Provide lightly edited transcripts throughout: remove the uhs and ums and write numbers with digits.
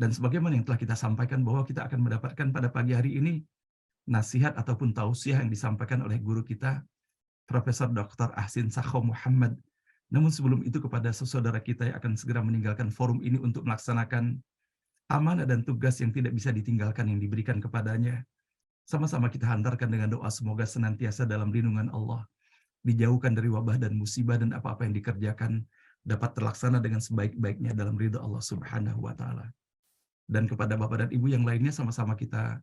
Dan sebagaimana yang telah kita sampaikan bahwa kita akan mendapatkan pada pagi hari ini nasihat ataupun tausiah yang disampaikan oleh guru kita, Profesor Dr. Ahsin Sakho Muhammad. Namun sebelum itu kepada saudara kita yang akan segera meninggalkan forum ini untuk melaksanakan amanah dan tugas yang tidak bisa ditinggalkan yang diberikan kepadanya. Sama-sama kita hantarkan dengan doa semoga senantiasa dalam lindungan Allah, dijauhkan dari wabah dan musibah, dan apa-apa yang dikerjakan dapat terlaksana dengan sebaik-baiknya dalam ridha Allah Subhanahu wa Ta'ala. Dan kepada Bapak dan Ibu yang lainnya, sama-sama kita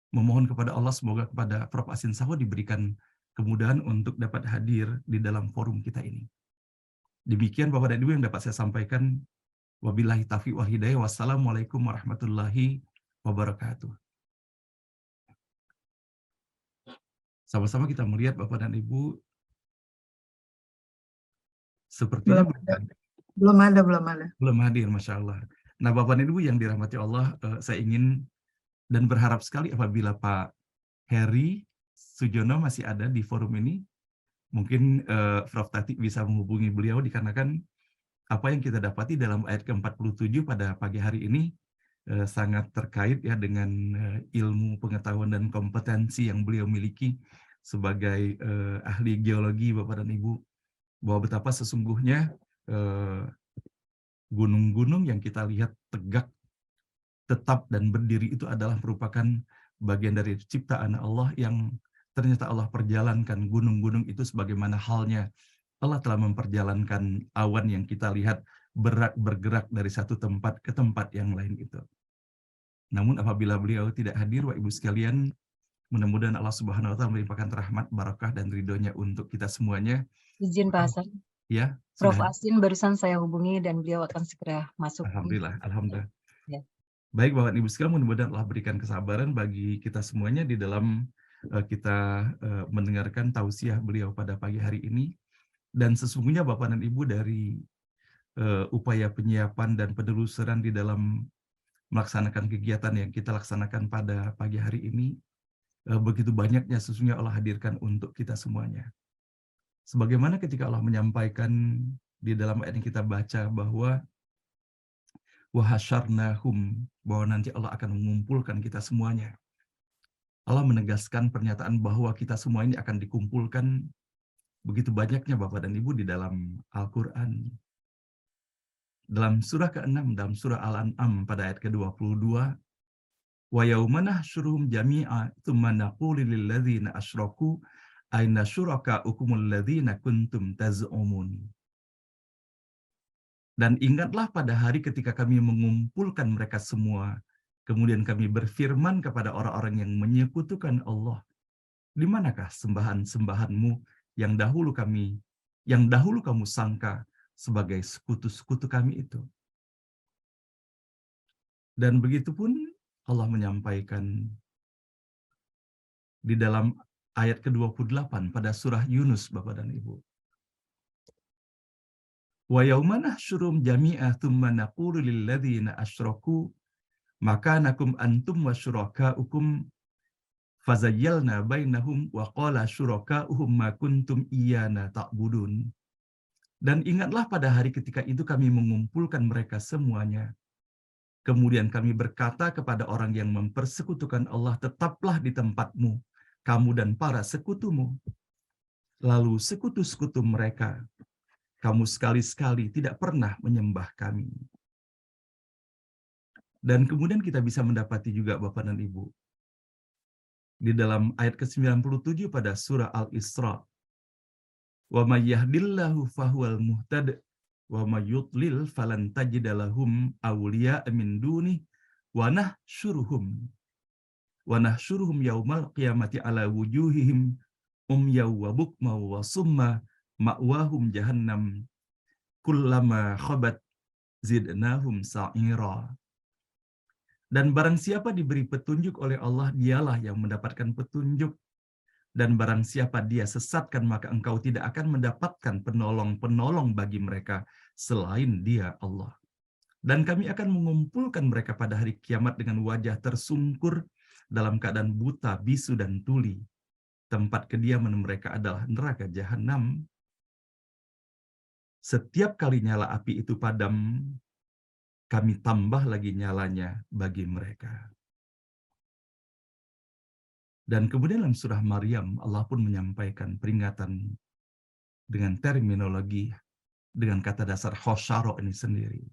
memohon kepada Allah semoga kepada Prof. Ahsin Sakho diberikan kemudahan untuk dapat hadir di dalam forum kita ini. Demikian Bapak dan Ibu yang dapat saya sampaikan. Wabillahi taufiq wal hidayah. Wassalamualaikum warahmatullahi wabarakatuh. Sama-sama kita melihat Bapak dan Ibu, sepertinya belum ada. Belum hadir, Masya Allah. Nah, Bapak dan Ibu yang dirahmati Allah, saya ingin dan berharap sekali apabila Pak Heri Sujono masih ada di forum ini, mungkin Prof. Tati bisa menghubungi beliau, dikarenakan apa yang kita dapati dalam ayat ke-47 pada pagi hari ini sangat terkait ya dengan ilmu, pengetahuan, dan kompetensi yang beliau miliki sebagai ahli geologi, Bapak dan Ibu, bahwa betapa sesungguhnya gunung-gunung yang kita lihat tegak, tetap, dan berdiri itu adalah merupakan bagian dari ciptaan Allah yang ternyata Allah perjalankan gunung-gunung itu sebagaimana halnya Allah telah memperjalankan awan yang kita lihat bergerak dari satu tempat ke tempat yang lain itu. Namun apabila beliau tidak hadir, Bapak Ibu sekalian, mudah-mudahan Allah Subhanahu wa Ta'ala melimpahkan rahmat, barakah, dan ridhonya untuk kita semuanya. Izin Pak Hasan. Ya, Prof. sudah. Ahsin barusan saya hubungi dan beliau akan segera masuk. Alhamdulillah, alhamdulillah. Ya. Baik Bapak Ibu sekalian, mudah-mudahan Allah berikan kesabaran bagi kita semuanya di dalam kita mendengarkan tausiah beliau pada pagi hari ini. Dan sesungguhnya Bapak dan Ibu, dari upaya penyiapan dan penelusuran di dalam melaksanakan kegiatan yang kita laksanakan pada pagi hari ini, begitu banyaknya sesungguhnya Allah hadirkan untuk kita semuanya. Sebagaimana ketika Allah menyampaikan di dalam ayat yang kita baca bahwa wahasyarnahum, bahwa nanti Allah akan mengumpulkan kita semuanya. Allah menegaskan pernyataan bahwa kita semua ini akan dikumpulkan. Begitu banyaknya Bapak dan Ibu di dalam Al-Quran. Dalam surah ke-6, dalam surah Al-An'am pada ayat ke-22, wa yauma nahsyuruhum jami'a tsumma naqulu lil ladzina asyraku aina syurakaukum alladzina kuntum taz'umun. Dan ingatlah pada hari ketika kami mengumpulkan mereka semua, kemudian kami berfirman kepada orang-orang yang menyekutukan Allah, di manakah sembahan-sembahanmu yang dahulu kamu sangka sebagai sekutu-sekutu kami itu. Dan begitu pun Allah menyampaikan di dalam ayat ke-28 pada surah Yunus, Bapak dan Ibu. Wa yauma nahsyurum jami'a tsumma naqulu lil ladzina asyraku makanakum antum wa syurakaukum fazayyalna bainahum wa qala syurakauhum ma kuntum iyyana ta'budun. Dan ingatlah pada hari ketika itu kami mengumpulkan mereka semuanya. Kemudian kami berkata kepada orang yang mempersekutukan Allah, tetaplah di tempatmu, kamu dan para sekutumu. Lalu sekutu-sekutu mereka, kamu sekali-sekali tidak pernah menyembah kami. Dan kemudian kita bisa mendapati juga Bapak dan Ibu, di dalam ayat ke-97 pada surah Al-Isra, wa may yahdillahu fahuwal muhtad wa may yudlil falan tajida lahum awliya min duni wa nahsyuruhum yaumal qiyamati ala wujuhihim umyaw wa bukma wa summa ma'wahum jahannam kullama khabat zidnahum sa'ira. Dan barang siapa diberi petunjuk oleh Allah, dialah yang mendapatkan petunjuk. Dan barang siapa dia sesatkan, maka engkau tidak akan mendapatkan penolong-penolong bagi mereka selain dia Allah. Dan kami akan mengumpulkan mereka pada hari kiamat dengan wajah tersungkur dalam keadaan buta, bisu, dan tuli. Tempat kediaman mereka adalah neraka jahanam. Setiap kali nyala api itu padam, kami tambah lagi nyalanya bagi mereka. Dan kemudian dalam surah Maryam, Allah pun menyampaikan peringatan dengan terminologi, dengan kata dasar khosyaro ini sendiri.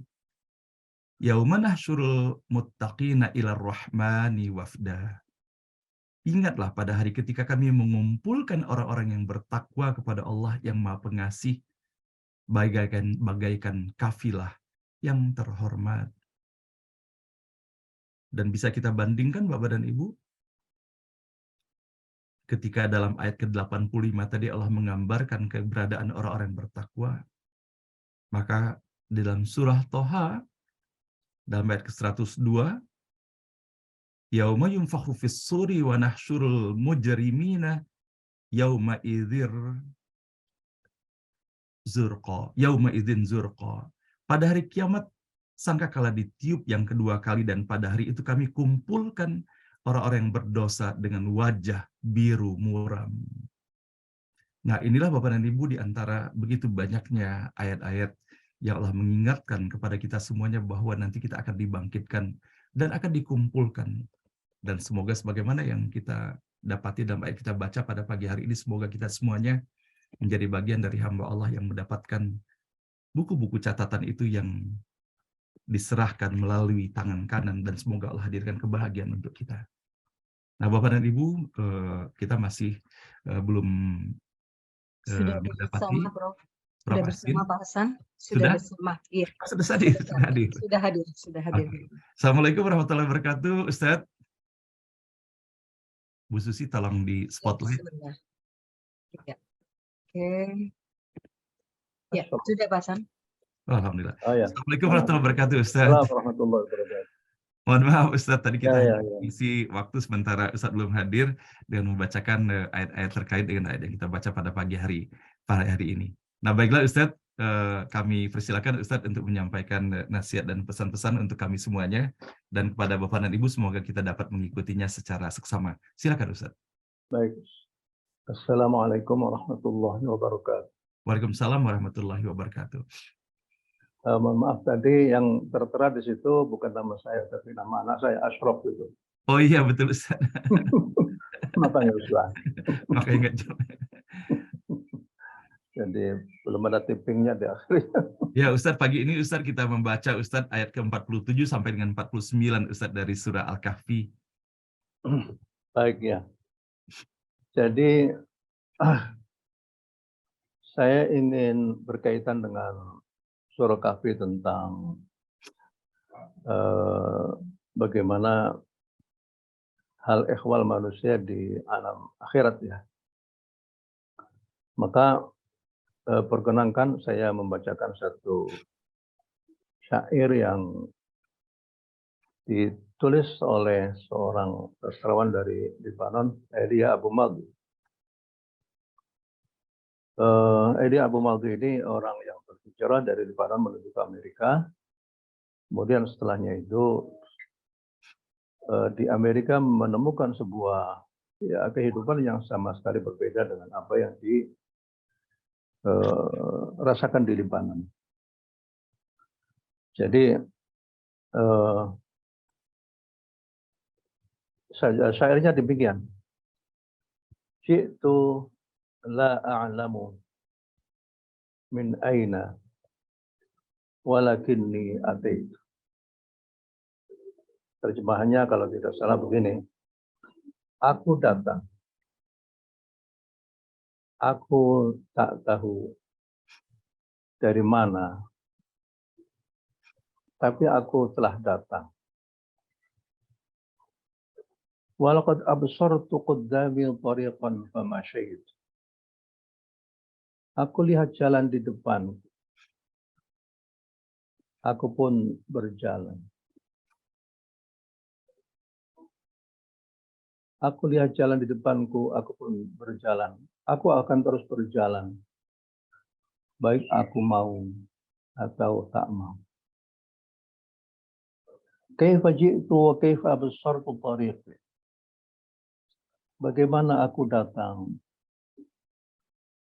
Yauma nahsyurul muttaqina ilar rahmani wafda. Ingatlah pada hari ketika kami mengumpulkan orang-orang yang bertakwa kepada Allah yang Maha Pengasih, bagaikan kafilah yang terhormat. Dan bisa kita bandingkan Bapak dan Ibu, ketika dalam ayat ke-85 tadi Allah menggambarkan keberadaan orang-orang yang bertakwa, maka dalam surah Toha, dalam ayat ke-102, Yauma yunfakhu fis suri wa nahsyurul mujrimina yauma idzir zurqa. Yauma idzin zurqa. Pada hari kiamat, sangkakala ditiup yang kedua kali, dan pada hari itu kami kumpulkan orang-orang yang berdosa dengan wajah biru muram. Nah, inilah Bapak dan Ibu, di antara begitu banyaknya ayat-ayat yang Allah mengingatkan kepada kita semuanya bahwa nanti kita akan dibangkitkan dan akan dikumpulkan. Dan semoga sebagaimana yang kita dapati dalam ayat kita baca pada pagi hari ini, semoga kita semuanya menjadi bagian dari hamba Allah yang mendapatkan buku-buku catatan itu yang diserahkan melalui tangan kanan, dan semoga Allah hadirkan kebahagiaan untuk kita. Nah, Bapak dan Ibu, kita masih belum Sudah mendapati bersama, Prof. Prof. Sudah Hasin. bersama Pak Hasan. Sudah? Bersama. Iya. Sudah hadir. Sudah hadir. Oke. Assalamualaikum warahmatullahi wabarakatuh, Ustadz. Bu Susi, tolong di spotlight. Ya. Oke. Ya, sudah Pak Hasan. Alhamdulillah. Oh, ya. Assalamualaikum warahmatullahi wabarakatuh, Ustadz. Assalamualaikum warahmatullahi wabarakatuh. Mohon maaf, Ustadz, tadi kita Ya. isi waktu sementara Ustadz belum hadir dengan membacakan ayat-ayat terkait dengan ayat yang kita baca pada pagi hari ini. Nah, baiklah Ustadz, kami persilakan Ustadz untuk menyampaikan nasihat dan pesan-pesan untuk kami semuanya, dan kepada Bapak dan Ibu semoga kita dapat mengikutinya secara seksama. Silakan Ustadz. Baik. Assalamualaikum warahmatullahi wabarakatuh. Waalaikumsalam warahmatullahi wabarakatuh. Mohon maaf, tadi yang tertera di situ bukan nama saya, tapi nama anak saya, Ashraf itu. Oh iya, betul Ustaz. Makanya Ustaz. Makanya nggak jawab. Jadi belum ada tippingnya di akhirnya. Ya Ustaz, pagi ini Ustaz kita membaca Ustaz ayat ke-47 sampai dengan 49 Ustaz dari surah Al-Kahfi. Baik ya. Jadi saya ingin berkaitan dengan surah Kahfi tentang bagaimana hal ehwal manusia di alam akhirat ya. Maka perkenankan saya membacakan satu syair yang ditulis oleh seorang sastrawan dari Lebanon, Elia Abu Maldi. Elia Abu Maldi ini orang yang berhijrah dari Lebanon menuju ke Amerika. Kemudian setelahnya itu di Amerika menemukan sebuah kehidupan yang sama sekali berbeda dengan apa yang dirasakan di Lebanon. Jadi syairnya demikian. Syi'tu la a'lamu min aina walakinni ataitu. Terjemahannya kalau tidak salah begini. Aku datang. Aku tak tahu dari mana. Tapi aku telah datang. Walaqad absartu qaddami tariqan famashaytu. Aku lihat jalan di depan. Aku pun berjalan. Aku lihat jalan di depanku, aku pun berjalan. Aku akan terus berjalan. Baik aku mau atau tak mau. Kaifa ji'tu wa kaifa absartu tariqi. Bagaimana aku datang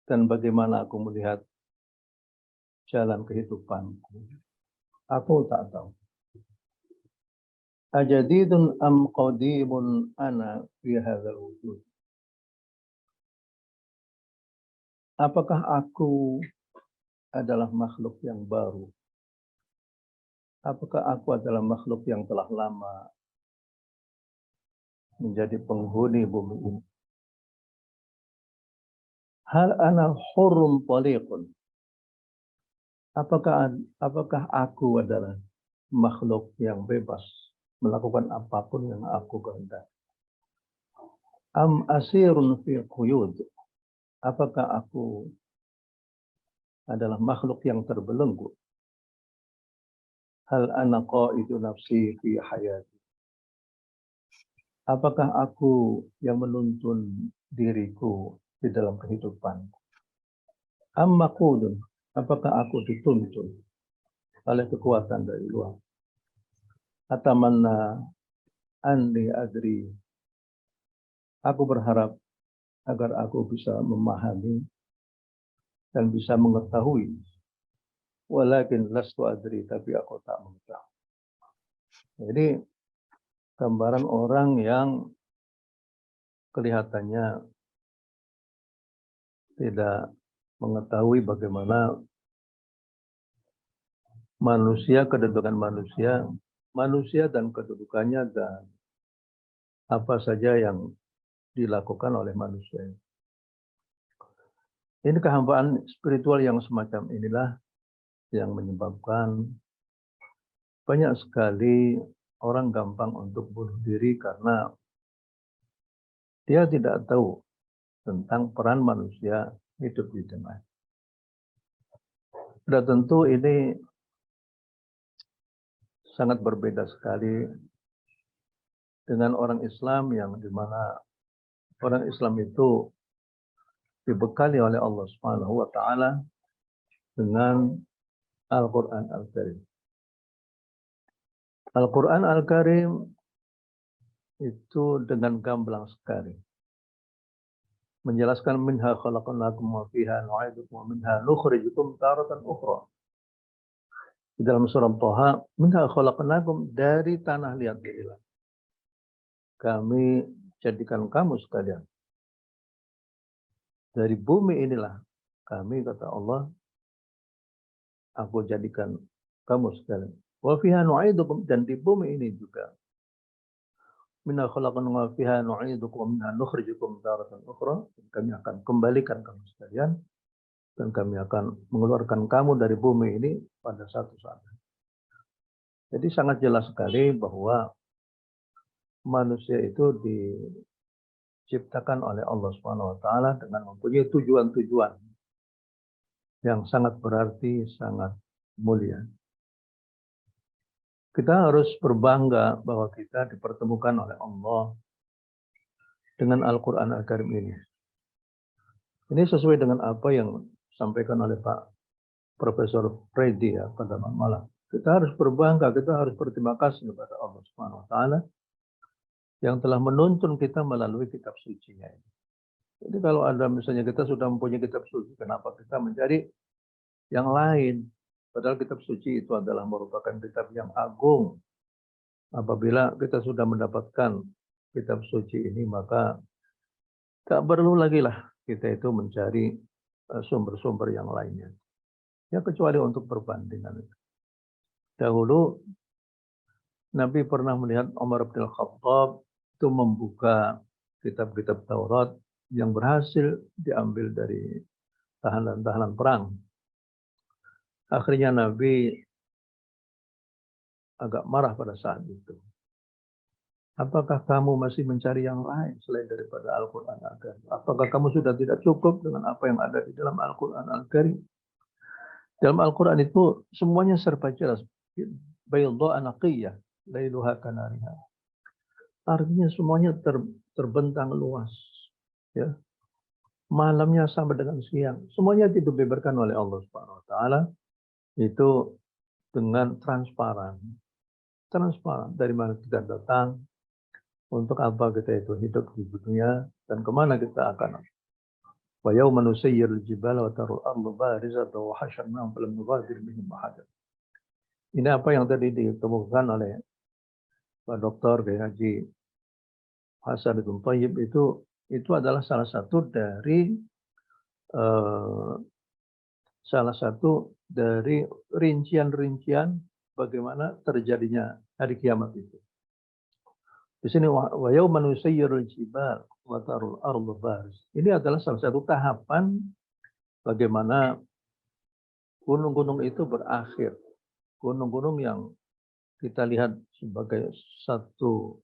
dan bagaimana aku melihat jalan kehidupanku. Aku tak tahu. Ajadidun am qadimun ana fi hadzal wujud. Apakah aku adalah makhluk yang baru? Apakah aku adalah makhluk yang telah lama menjadi penghuni bumi ini? Hal ana hurrum taliqun. Apakah aku adalah makhluk yang bebas melakukan apapun yang aku kehendaki? Am asirun fi quyud. Apakah aku adalah makhluk yang terbelenggu? Hal ana qaidu nafsi fi hayati. Apakah aku yang menuntun diriku di dalam kehidupan? Am maqudun. Apakah aku dituntun oleh kekuatan dari luar? Atamanna anni adri. Aku berharap agar aku bisa memahami dan bisa mengetahui. Walakin lastu adri, tapi aku tak mengetahui. Jadi gambaran orang yang kelihatannya tidak mengetahui bagaimana manusia, kedudukan manusia dan kedudukannya dan apa saja yang dilakukan oleh manusia. Ini kehambaan spiritual yang semacam inilah yang menyebabkan banyak sekali orang gampang untuk bunuh diri karena dia tidak tahu tentang peran manusia hidup di tengah. Dan tentu ini sangat berbeda sekali dengan orang Islam yang dimana orang Islam itu dibekali oleh Allah Subhanahu wa taala dengan Al-Qur'an Al-Karim. Al-Qur'an Al-Karim itu dengan gamblang sekali menjelaskan minha khalaqnakum wa fiha nu'idukum wa minha nukhrijukum taratan ukhra. Di dalam surah Thaha, minha khalaqnakum, dari tanah liat dirilah kami jadikan kamu sekalian. Dari bumi inilah kami, kata Allah, aku jadikan kamu sekalian. Wa fiha nu'idukum, dan di bumi ini juga minha khalaqnakum wa fiha nu'idukum wa minha nukhrijukum taratan ukhra. Kami akan kembalikan kamu sekalian dan kami akan mengeluarkan kamu dari bumi ini pada satu saat. Jadi sangat jelas sekali bahwa manusia itu diciptakan oleh Allah Subhanahu wa taala dengan mempunyai tujuan-tujuan yang sangat berarti, sangat mulia. Kita harus berbangga bahwa kita dipertemukan oleh Allah dengan Al-Quran Al-Karim ini. Ini sesuai dengan apa yang disampaikan oleh Pak Profesor Freddy ya pada malam. Kita harus berbangga, kita harus berterima kasih kepada Allah Subhanahu wa taala yang telah menuntun kita melalui kitab suci-Nya ini. Jadi kalau ada misalnya kita sudah mempunyai kitab suci, kenapa kita mencari yang lain? Padahal kitab suci itu adalah merupakan kitab yang agung. Apabila kita sudah mendapatkan kitab suci ini, maka tak perlu lagi lah kita itu mencari sumber-sumber yang lainnya. Ya kecuali untuk perbandingan. Dahulu Nabi pernah melihat Umar bin Khattab itu membuka kitab-kitab Taurat yang berhasil diambil dari tahanan-tahanan perang. Akhirnya Nabi agak marah pada saat itu. Apakah kamu masih mencari yang lain selain daripada Al-Quran Al-Karim? Apakah kamu sudah tidak cukup dengan apa yang ada di dalam Al-Quran Al-Karim? Dalam Al-Quran itu semuanya serba jelas. Bayadha anaqiyah, lailuha kanariha. Artinya semuanya terbentang luas. Ya. Malamnya sama dengan siang. Semuanya dibeberkan oleh Allah Subhanahu wa taala. Itu dengan transparan. Transparan dari mana kita datang, untuk apa kita itu hidup di dunia, dan kemana kita akan. Wa yawma nusayyirul jibala wa tarul ardu barizatan wa hasyarnahum falam nughadir minhum ahada. Ini apa yang tadi ditemukan oleh Pak Doktor Kiai Haji Hasan bin Thayyib itu adalah salah satu dari rincian-rincian bagaimana terjadinya hari kiamat itu. Di sini wa yauma nusayyirul jibal wa tarul ardu baris. Ini adalah salah satu tahapan bagaimana gunung-gunung itu berakhir. Gunung-gunung yang kita lihat sebagai satu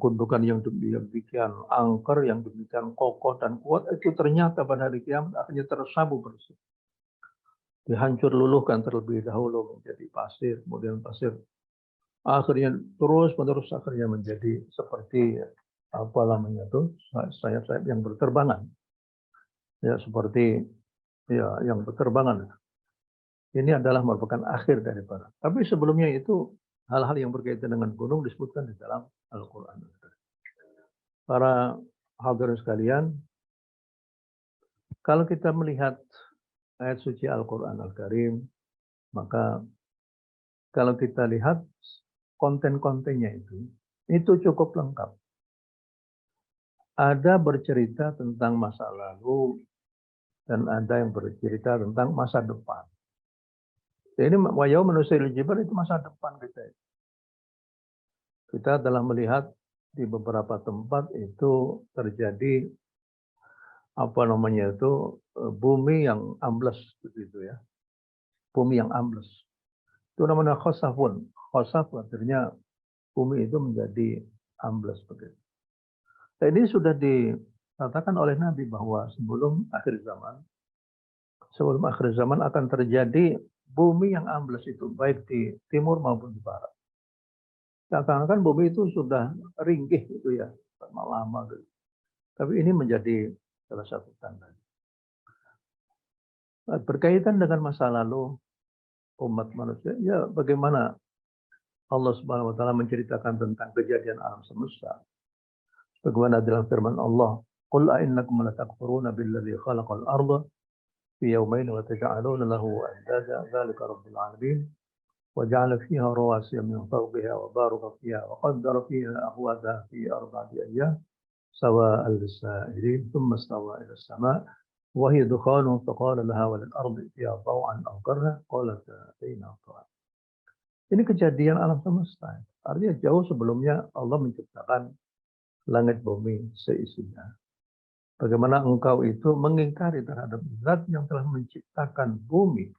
gundukan yang demikian angker, yang demikian kokoh dan kuat, itu ternyata pada hari kiamat akhirnya tersabu bersih. Dihancur luluhkan terlebih dahulu menjadi pasir, kemudian pasir akhirnya terus-menerus akhirnya menjadi seperti apa namanya itu sayap-sayap yang berterbangan. Ya, seperti ya yang berterbangan. Ini adalah merupakan akhir daripada. Tapi sebelumnya itu hal-hal yang berkaitan dengan gunung disebutkan di dalam Al-Quran. Para hadirin sekalian, kalau kita melihat ayat suci Al-Quran Al-Karim, maka kalau kita lihat konten-kontennya itu cukup lengkap. Ada bercerita tentang masa lalu dan ada yang bercerita tentang masa depan. Ini wayau manusia jibal itu masa depan kita. Kita telah melihat di beberapa tempat itu terjadi bumi yang ambles begitu ya. Bumi yang ambles. Itu namanya khosafun. Khosaf artinya bumi itu menjadi ambles begitu. Dan ini sudah dikatakan oleh Nabi bahwa sebelum akhir zaman akan terjadi bumi yang ambles itu, baik di timur maupun di barat. Seakan-akan bumi itu sudah ringkih gitu ya, lama gitu. Tapi ini menjadi salah satu tanda. Berkaitan dengan masa lalu umat manusia, ya bagaimana Allah Subhanahu wa taala menceritakan tentang kejadian alam semesta. Bagaimana dalam firman Allah, "Qul a'innakum latakfuruna billadzi khalaqal arda في يومين وتجعلون له أندادا ذلك رب العالمين وجعل فيها رواسي من فوقها وبارك فيها وقدر فيها أقواتها في 4 أيام سواء للسائلين ثم استوى إلى السماء وهي دخان فقال لها وللأرض ائتيا طوعا أو كرها قالت أتينا طوعا. Ini kejadian alam semesta. Artinya jauh sebelumnya Allah menciptakan langit bumi seisinya. Bagaimana engkau itu mengingkari terhadap zat yang telah menciptakan bumi.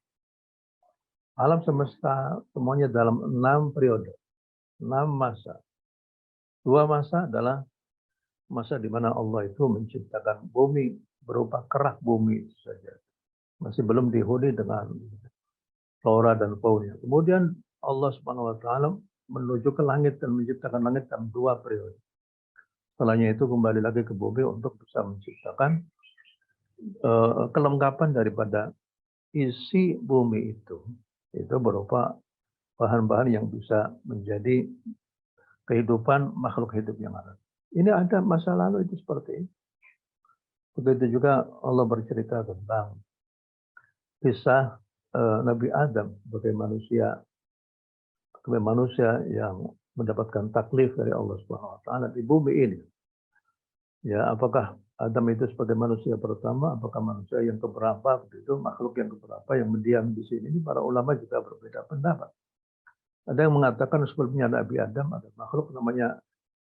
Alam semesta semuanya dalam 6 periode, 6 masa. 2 masa adalah masa di mana Allah itu menciptakan bumi berupa kerak bumi saja. Masih belum dihuni dengan flora dan fauna. Kemudian Allah Subhanahu wa taala menuju ke langit dan menciptakan langit dalam 2 periode. Setelahnya itu kembali lagi ke bumi untuk bisa menciptakan kelengkapan daripada isi bumi itu. Itu berupa bahan-bahan yang bisa menjadi kehidupan makhluk hidup yang ada. Ini ada masa lalu itu seperti ini. Begitu juga Allah bercerita tentang kisah Nabi Adam sebagai manusia yang mendapatkan taklif dari Allah Subhanahu wa taala di bumi ini. Ya, apakah Adam itu sebagai manusia pertama, apakah manusia yang keberapa begitu, makhluk yang keberapa yang mendiam di sini? Ini para ulama juga berbeda pendapat. Ada yang mengatakan sebelumnya Nabi Adam ada makhluk namanya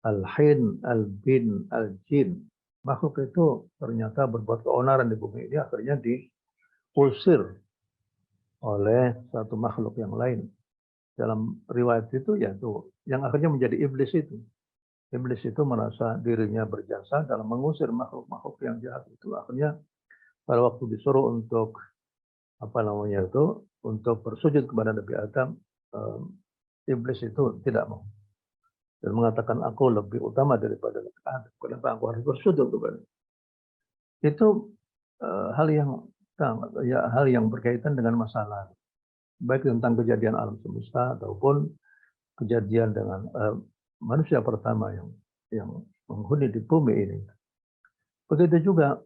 Al-Hin, Al-Bin, Al-Jin. Makhluk itu ternyata berbuat keonaran di bumi ini, akhirnya diusir oleh satu makhluk yang lain. Dalam riwayat itu yaitu yang akhirnya menjadi iblis itu. Iblis itu merasa dirinya berjasa dalam mengusir makhluk-makhluk yang jahat itu. Akhirnya pada waktu disuruh untuk untuk bersujud kepada Nabi Adam, iblis itu tidak mau dan mengatakan aku lebih utama daripada Nabi Adam. Kenapa aku harus bersujud kepada? Itu hal yang berkaitan dengan masalah. Baik tentang kejadian alam semesta ataupun kejadian dengan manusia pertama yang menghuni di bumi ini. Begitu juga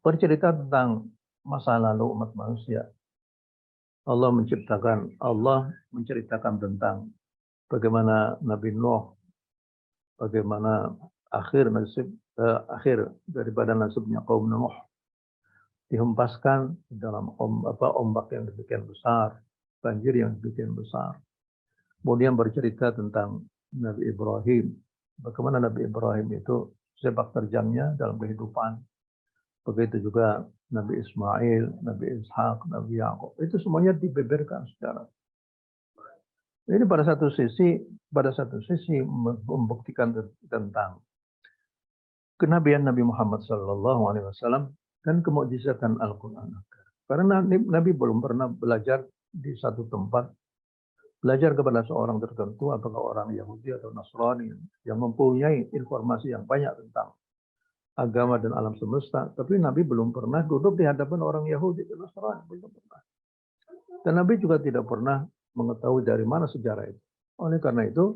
bercerita tentang masa lalu umat manusia. Allah menceritakan tentang bagaimana Nabi Nuh, bagaimana akhir daripada nasibnya kaum Nuh dihempaskan dalam ombak yang demikian besar, banjir yang demikian besar. Kemudian bercerita tentang Nabi Ibrahim, bagaimana Nabi Ibrahim itu sepak terjangnya dalam kehidupan. Begitu juga Nabi Ismail, Nabi Ishak, Nabi Yakub, itu semuanya dibeberkan secara. Ini pada satu sisi membuktikan tentang kenabian Nabi Muhammad SAW dan kemukjizatan Al-Quran. Karena Nabi belum pernah belajar di satu tempat, belajar kepada seorang tertentu, apakah orang Yahudi atau Nasrani, yang mempunyai informasi yang banyak tentang agama dan alam semesta, tapi Nabi belum pernah duduk di hadapan orang Yahudi dan Nasrani, belum pernah. Dan Nabi juga tidak pernah mengetahui dari mana sejarah itu. Oleh karena itu,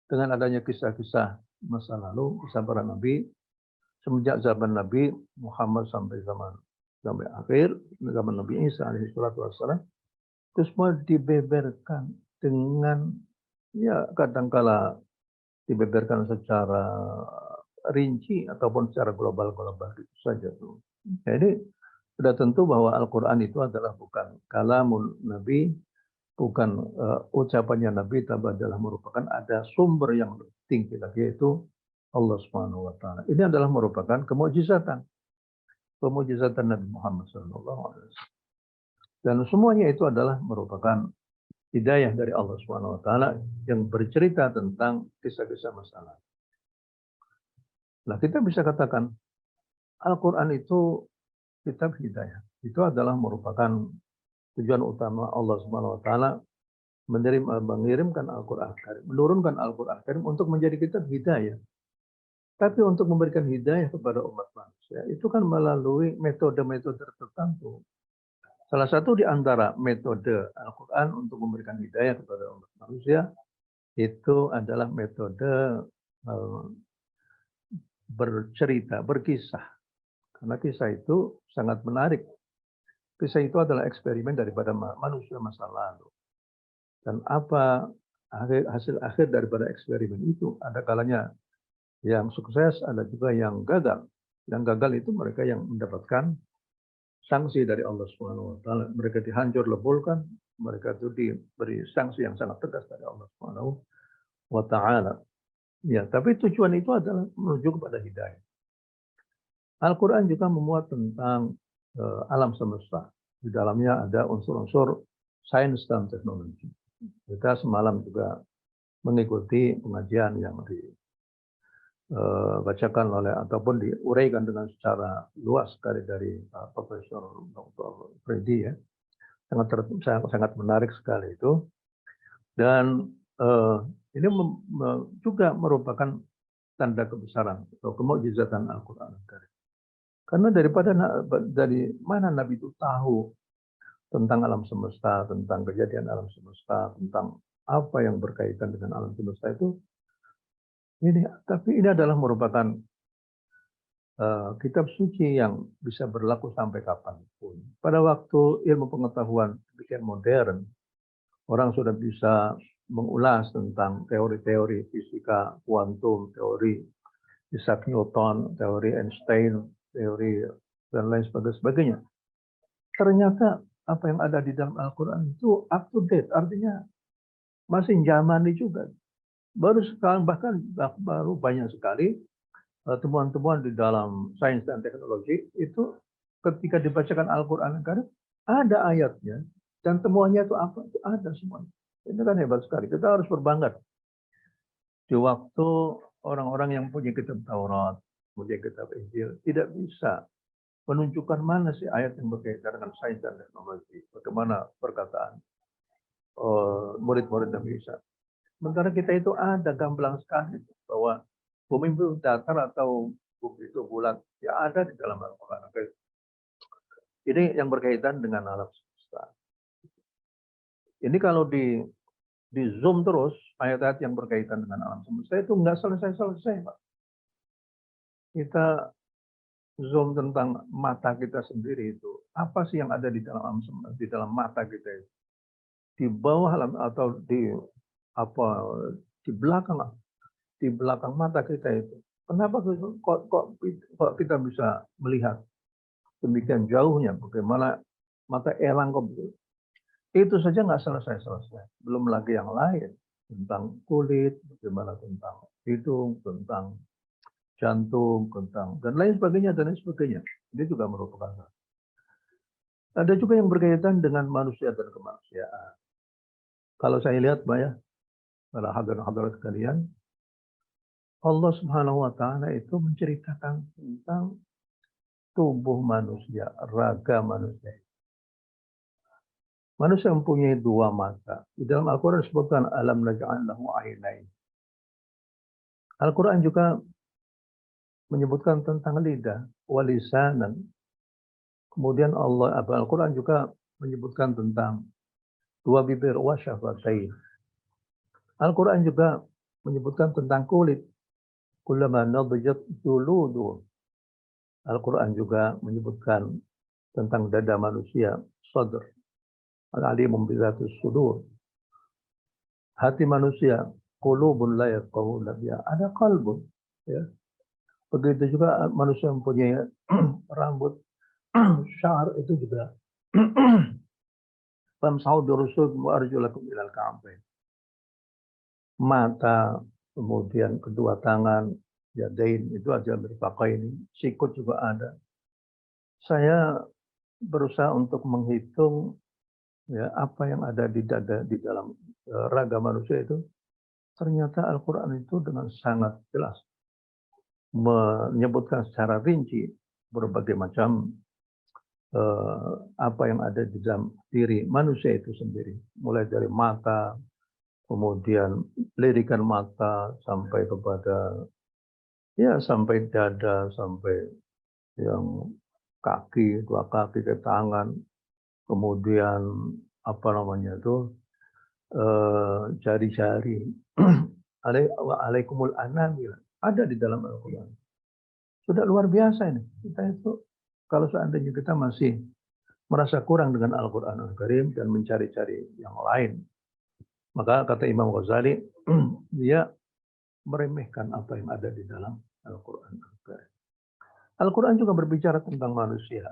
dengan adanya kisah-kisah masa lalu, kisah para Nabi, semenjak zaman Nabi Muhammad sampai akhir, zaman Nabi Isa alaihissalam, itu semua dibeberkan dengan, ya kadangkala dibeberkan secara rinci ataupun secara global itu saja tuh. Jadi sudah tentu bahwa Al-Quran itu adalah bukan kalamun Nabi, bukan ucapannya Nabi, tapi adalah merupakan ada sumber yang tinggi lagi, yaitu Allah Subhanahu wa Ta'ala. Ini adalah merupakan kemukjizatan Nabi Muhammad SAW. Dan semuanya itu adalah merupakan hidayah dari Allah Subhanahu wa Ta'ala yang bercerita tentang kisah-kisah masa lalu. Nah, kita bisa katakan Al-Quran itu kitab hidayah. Itu adalah merupakan tujuan utama Allah Subhanahu wa Ta'ala mengirimkan Al-Quran Karim, menurunkan Al-Quran Karim untuk menjadi kitab hidayah. Tapi untuk memberikan hidayah kepada umat manusia itu kan melalui metode-metode tertentu. Salah satu di antara metode Al-Quran untuk memberikan hidayah kepada umat manusia itu adalah metode bercerita, berkisah. Karena kisah itu sangat menarik. Kisah itu adalah eksperimen daripada manusia masa lalu. Dan apa hasil akhir daripada eksperimen itu? Ada kalanya yang sukses, ada juga yang gagal. Yang gagal itu mereka yang mendapatkan sanksi dari Allah Subhanahu wa Ta'ala. Mereka dihancur leburkan, mereka itu diberi sanksi yang sangat tegas dari Allah Subhanahu wa Ta'ala. Ya, tapi tujuan itu adalah menuju kepada hidayah. Al-Quran juga memuat tentang alam semesta. Di dalamnya ada unsur-unsur sains dan teknologi. Kita semalam juga mengikuti pengajian yang dibacakan oleh ataupun diuraikan dengan secara luas sekali dari Profesor Dr. Freddy, ya. Sangat menarik sekali itu. Dan ini juga merupakan tanda kebesaran atau kemukjizatan Al-Quran. Karena dari mana Nabi itu tahu tentang alam semesta, tentang kejadian alam semesta, tentang apa yang berkaitan dengan alam semesta itu. Tapi ini adalah merupakan kitab suci yang bisa berlaku sampai kapanpun. Pada waktu ilmu pengetahuan demikian modern, orang sudah bisa mengulas tentang teori-teori fisika kuantum, teori Isaac Newton, teori Einstein, teori dan lain sebagainya. Ternyata apa yang ada di dalam Al-Quran itu up to date, artinya masih zamani juga. Baru sekarang bahkan baru banyak sekali temuan-temuan di dalam sains dan teknologi itu ketika dibacakan Al-Quran ada ayatnya dan temuannya itu apa? Itu ada semuanya. Ini kan hebat sekali. Kita harus berbangga. Di waktu orang-orang yang punya kitab Taurat, punya kitab Injil, tidak bisa menunjukkan mana sih ayat yang berkaitan dengan sains dan teknologi. Bagaimana perkataan murid-murid Nabi Isa. Sementara kita itu ada gamblang sekali bahwa bumi itu datar atau bumi itu bulat. Ya ada di dalam Al-Quran. Ini yang berkaitan dengan alam semesta. Ini kalau di zoom terus, ayat-ayat yang berkaitan dengan alam semesta itu nggak selesai-selesai, Pak. Kita zoom tentang mata kita sendiri itu. Apa sih yang ada di dalam mata kita itu? Di bawah atau di belakang mata kita itu. Kenapa kok kita bisa melihat demikian jauhnya? Bagaimana mata elang kok begitu? Itu saja nggak selesai. Belum lagi yang lain tentang kulit, bagaimana tentang hidung, tentang jantung, tentang dan lain sebagainya. Ini juga merupakan. Ada juga yang berkaitan dengan manusia dan kemanusiaan. Kalau saya lihat, Mbak ya, para hadirin sekalian, Allah Subhanahu wa Ta'ala itu menceritakan tentang tubuh manusia, raga manusia. Manusia mempunyai dua mata. Di dalam Al-Quran disebutkan alam naj'al lahu ainain. Al-Quran juga menyebutkan tentang lidah, walisanan. Kemudian Al-Quran juga menyebutkan tentang dua bibir, wasyafatain. Al-Quran juga menyebutkan tentang kulit. Kullama nadjat juluduhum. Al-Quran juga menyebutkan tentang dada manusia, sadr. Al-alimun bizatus sudur. Hati manusia, qulubun la yafqahuna biha. Ada qalbun, ya. Begitu juga manusia mempunyai rambut, syar itu juga. Famsahu birusulikum wa arjulakum ilal ka'bain. Mata, kemudian kedua tangan, yadain, itu aja berpakai ini. Sikut juga ada. Saya berusaha untuk menghitung ya apa yang ada di dalam raga manusia itu. Ternyata Al-Quran itu dengan sangat jelas menyebutkan secara rinci berbagai macam apa yang ada di dalam diri manusia itu sendiri. Mulai dari mata, kemudian lirikan mata sampai kepada sampai dada, sampai yang kaki, dua kaki ke tangan, kemudian jari-jari. Alaikumul anamil ada di dalam Al-Quran. Sudah luar biasa ini. Kita itu kalau seandainya kita masih merasa kurang dengan Al-Quran Al-Karim dan mencari-cari yang lain, maka kata Imam Ghazali, dia meremehkan apa yang ada di dalam Al-Quran Al-Karim. Al-Quran juga berbicara tentang manusia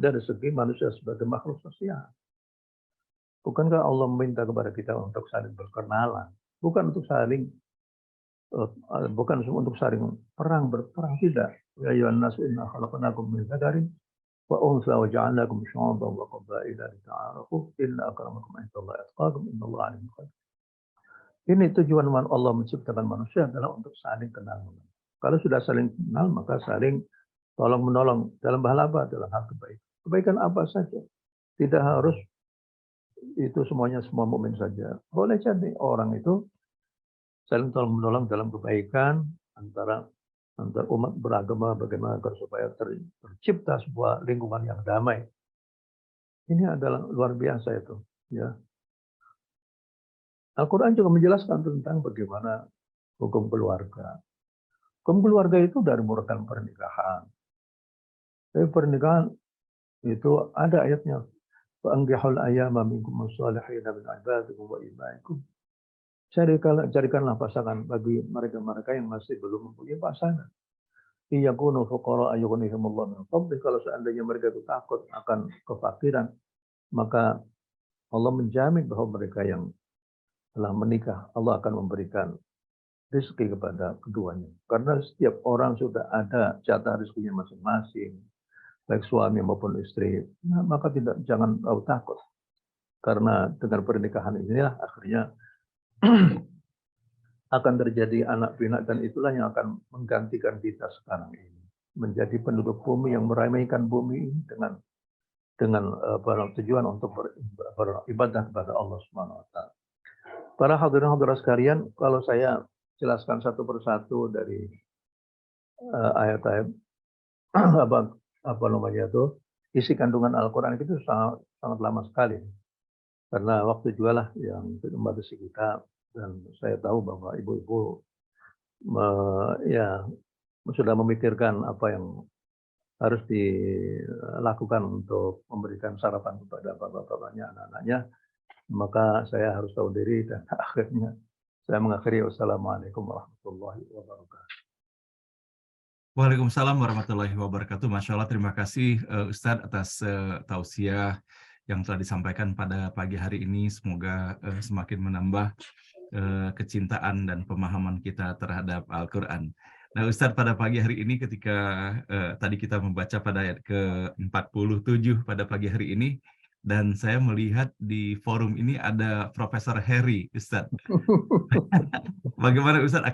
dari segi manusia sebagai makhluk sosial. Bukankah Allah meminta kepada kita untuk saling berkenalan, bukan untuk saling berperang, tidak. Ya ayyuhan nasu inna khalaqnakum min dzakarin wa untha wa ja'alnakum syu'uban wa qabaila lita'arafu inna akramakum 'indallahi atqakum innallaha 'alimun khabir. Ini tujuan Allah menciptakan manusia adalah untuk saling kenal. Kalau sudah saling kenal, maka saling tolong menolong dalam hal apa? Dalam hal kebaikan. Kebaikan apa saja. Tidak harus itu semuanya semua mukmin saja. Boleh jadi orang itu saling tolong menolong dalam kebaikan antara umat beragama, bagaimana supaya tercipta sebuah lingkungan yang damai. Ini adalah luar biasa itu, ya. Al-Quran juga menjelaskan tentang bagaimana hukum keluarga. Hukum keluarga itu dari merupakan pernikahan. Tapi pernikahan itu ada ayatnya. Fa'angkihul ayyama minkum as-salihina min ibadikum wa imaikum. Carikanlah pasangan bagi mereka-mereka yang masih belum mempunyai pasangan. Iyakunu fuqara ayyughnihimullah min fadlih. Kalau seandainya mereka itu takut akan kefakiran, maka Allah menjamin bahwa mereka yang telah menikah, Allah akan memberikan rezeki kepada keduanya. Karena setiap orang sudah ada jatah rezekinya masing-masing, baik suami maupun istri. Nah, maka jangan takut. Karena dengan pernikahan inilah akhirnya akan terjadi anak pinak, dan itulah yang akan menggantikan kita sekarang ini. Menjadi penduduk bumi yang meramaikan bumi ini dengan tujuan untuk beribadah kepada Allah Subhanahu wa Ta'ala. Para hadirin-hadirat sekalian, kalau saya jelaskan satu persatu dari ayat-ayat isi kandungan Al-Quran itu sangat lama sekali. Karena waktu juga lah yang membatasi kita, dan saya tahu bahwa ibu-ibu sudah memikirkan apa yang harus dilakukan untuk memberikan sarapan kepada bapak-bapaknya, anak-anaknya. Maka saya harus tahu diri dan akhirnya saya mengakhiri. Wassalamualaikum warahmatullahi wabarakatuh. Waalaikumsalam warahmatullahi wabarakatuh. Masya Allah, terima kasih Ustadz atas tausiah yang telah disampaikan pada pagi hari ini. Semoga semakin menambah kecintaan dan pemahaman kita terhadap Al-Quran. Nah Ustadz, pada pagi hari ini ketika tadi kita membaca pada ayat ke-47 pada pagi hari ini, dan saya melihat di forum ini ada Profesor Heri, Ustadz. Bagaimana Ustadz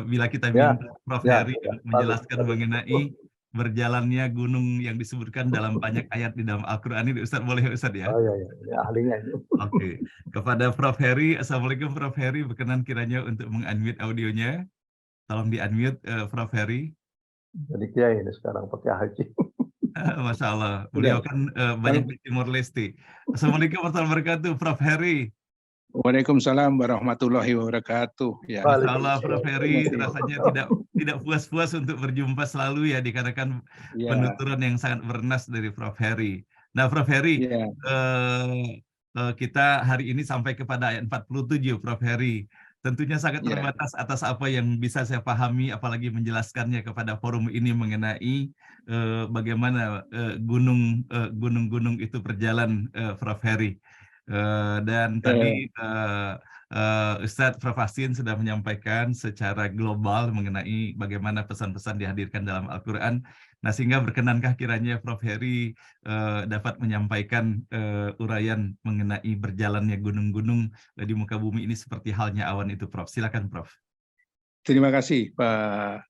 bila kita minta Prof. Heri menjelaskan mengenai berjalannya gunung yang disebutkan dalam banyak ayat di dalam Al-Quran ini, Ustadz, boleh Ustadz ya? Oh iya, ini ahlinya ini. Oke, kepada Prof. Heri, Assalamualaikum Prof. Heri, berkenan kiranya untuk meng-unmute audionya. Tolong di-unmute Prof. Heri. Jadi kiai ini sekarang pakai haji. Masya Allah, beliau kan banyak di Timor Leste. Assalamualaikum warahmatullahi wabarakatuh, Prof. Heri. Waalaikumsalam warahmatullahi wabarakatuh. Ya. Masya Allah, Prof. Heri rasanya tidak puas-puas untuk berjumpa selalu ya, dikarenakan penuturan yang sangat bernas dari Prof. Heri. Nah, Prof. Heri, kita hari ini sampai kepada ayat 47, Prof. Heri. Tentunya sangat terbatas atas apa yang bisa saya pahami, apalagi menjelaskannya kepada forum ini mengenai bagaimana gunung-gunung itu berjalan, Prof. Heri. Dan tadi Ustadz Prof. Hasin sudah menyampaikan secara global mengenai bagaimana pesan-pesan dihadirkan dalam Al-Quran. Nah, sehingga berkenankah kiranya Prof. Heri dapat menyampaikan uraian mengenai berjalannya gunung-gunung di muka bumi ini seperti halnya awan itu, Prof. Silakan, Prof. Terima kasih Pak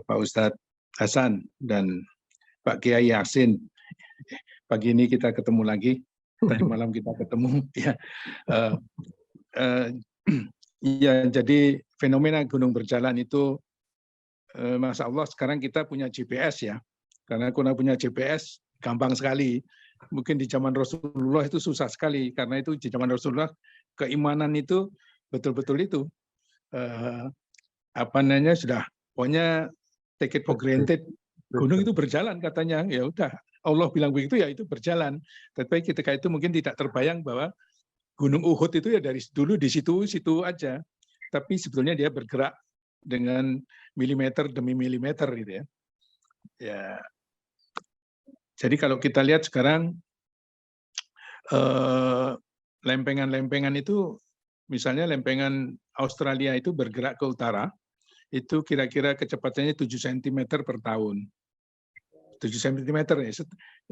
Ustadz Hasan dan Pak Kiai Yasin. Pagi ini kita ketemu lagi. Tadi malam kita ketemu. Ya, jadi fenomena gunung berjalan itu, Masya Allah, sekarang kita punya GPS ya. Karena kita punya GPS, gampang sekali. Mungkin di zaman Rasulullah itu susah sekali. Karena itu di zaman Rasulullah, keimanan itu betul-betul itu. Sudah, pokoknya take it for granted. Gunung itu berjalan katanya. Ya udah, Allah bilang begitu ya itu berjalan. Tapi ketika itu mungkin tidak terbayang bahwa Gunung Uhud itu ya dari dulu di situ aja. Tapi sebetulnya dia bergerak dengan milimeter demi milimeter gitu ya. Ya. Jadi kalau kita lihat sekarang lempengan-lempengan itu, misalnya lempengan Australia itu bergerak ke utara, itu kira-kira kecepatannya 7 cm per tahun. 7 cm ya,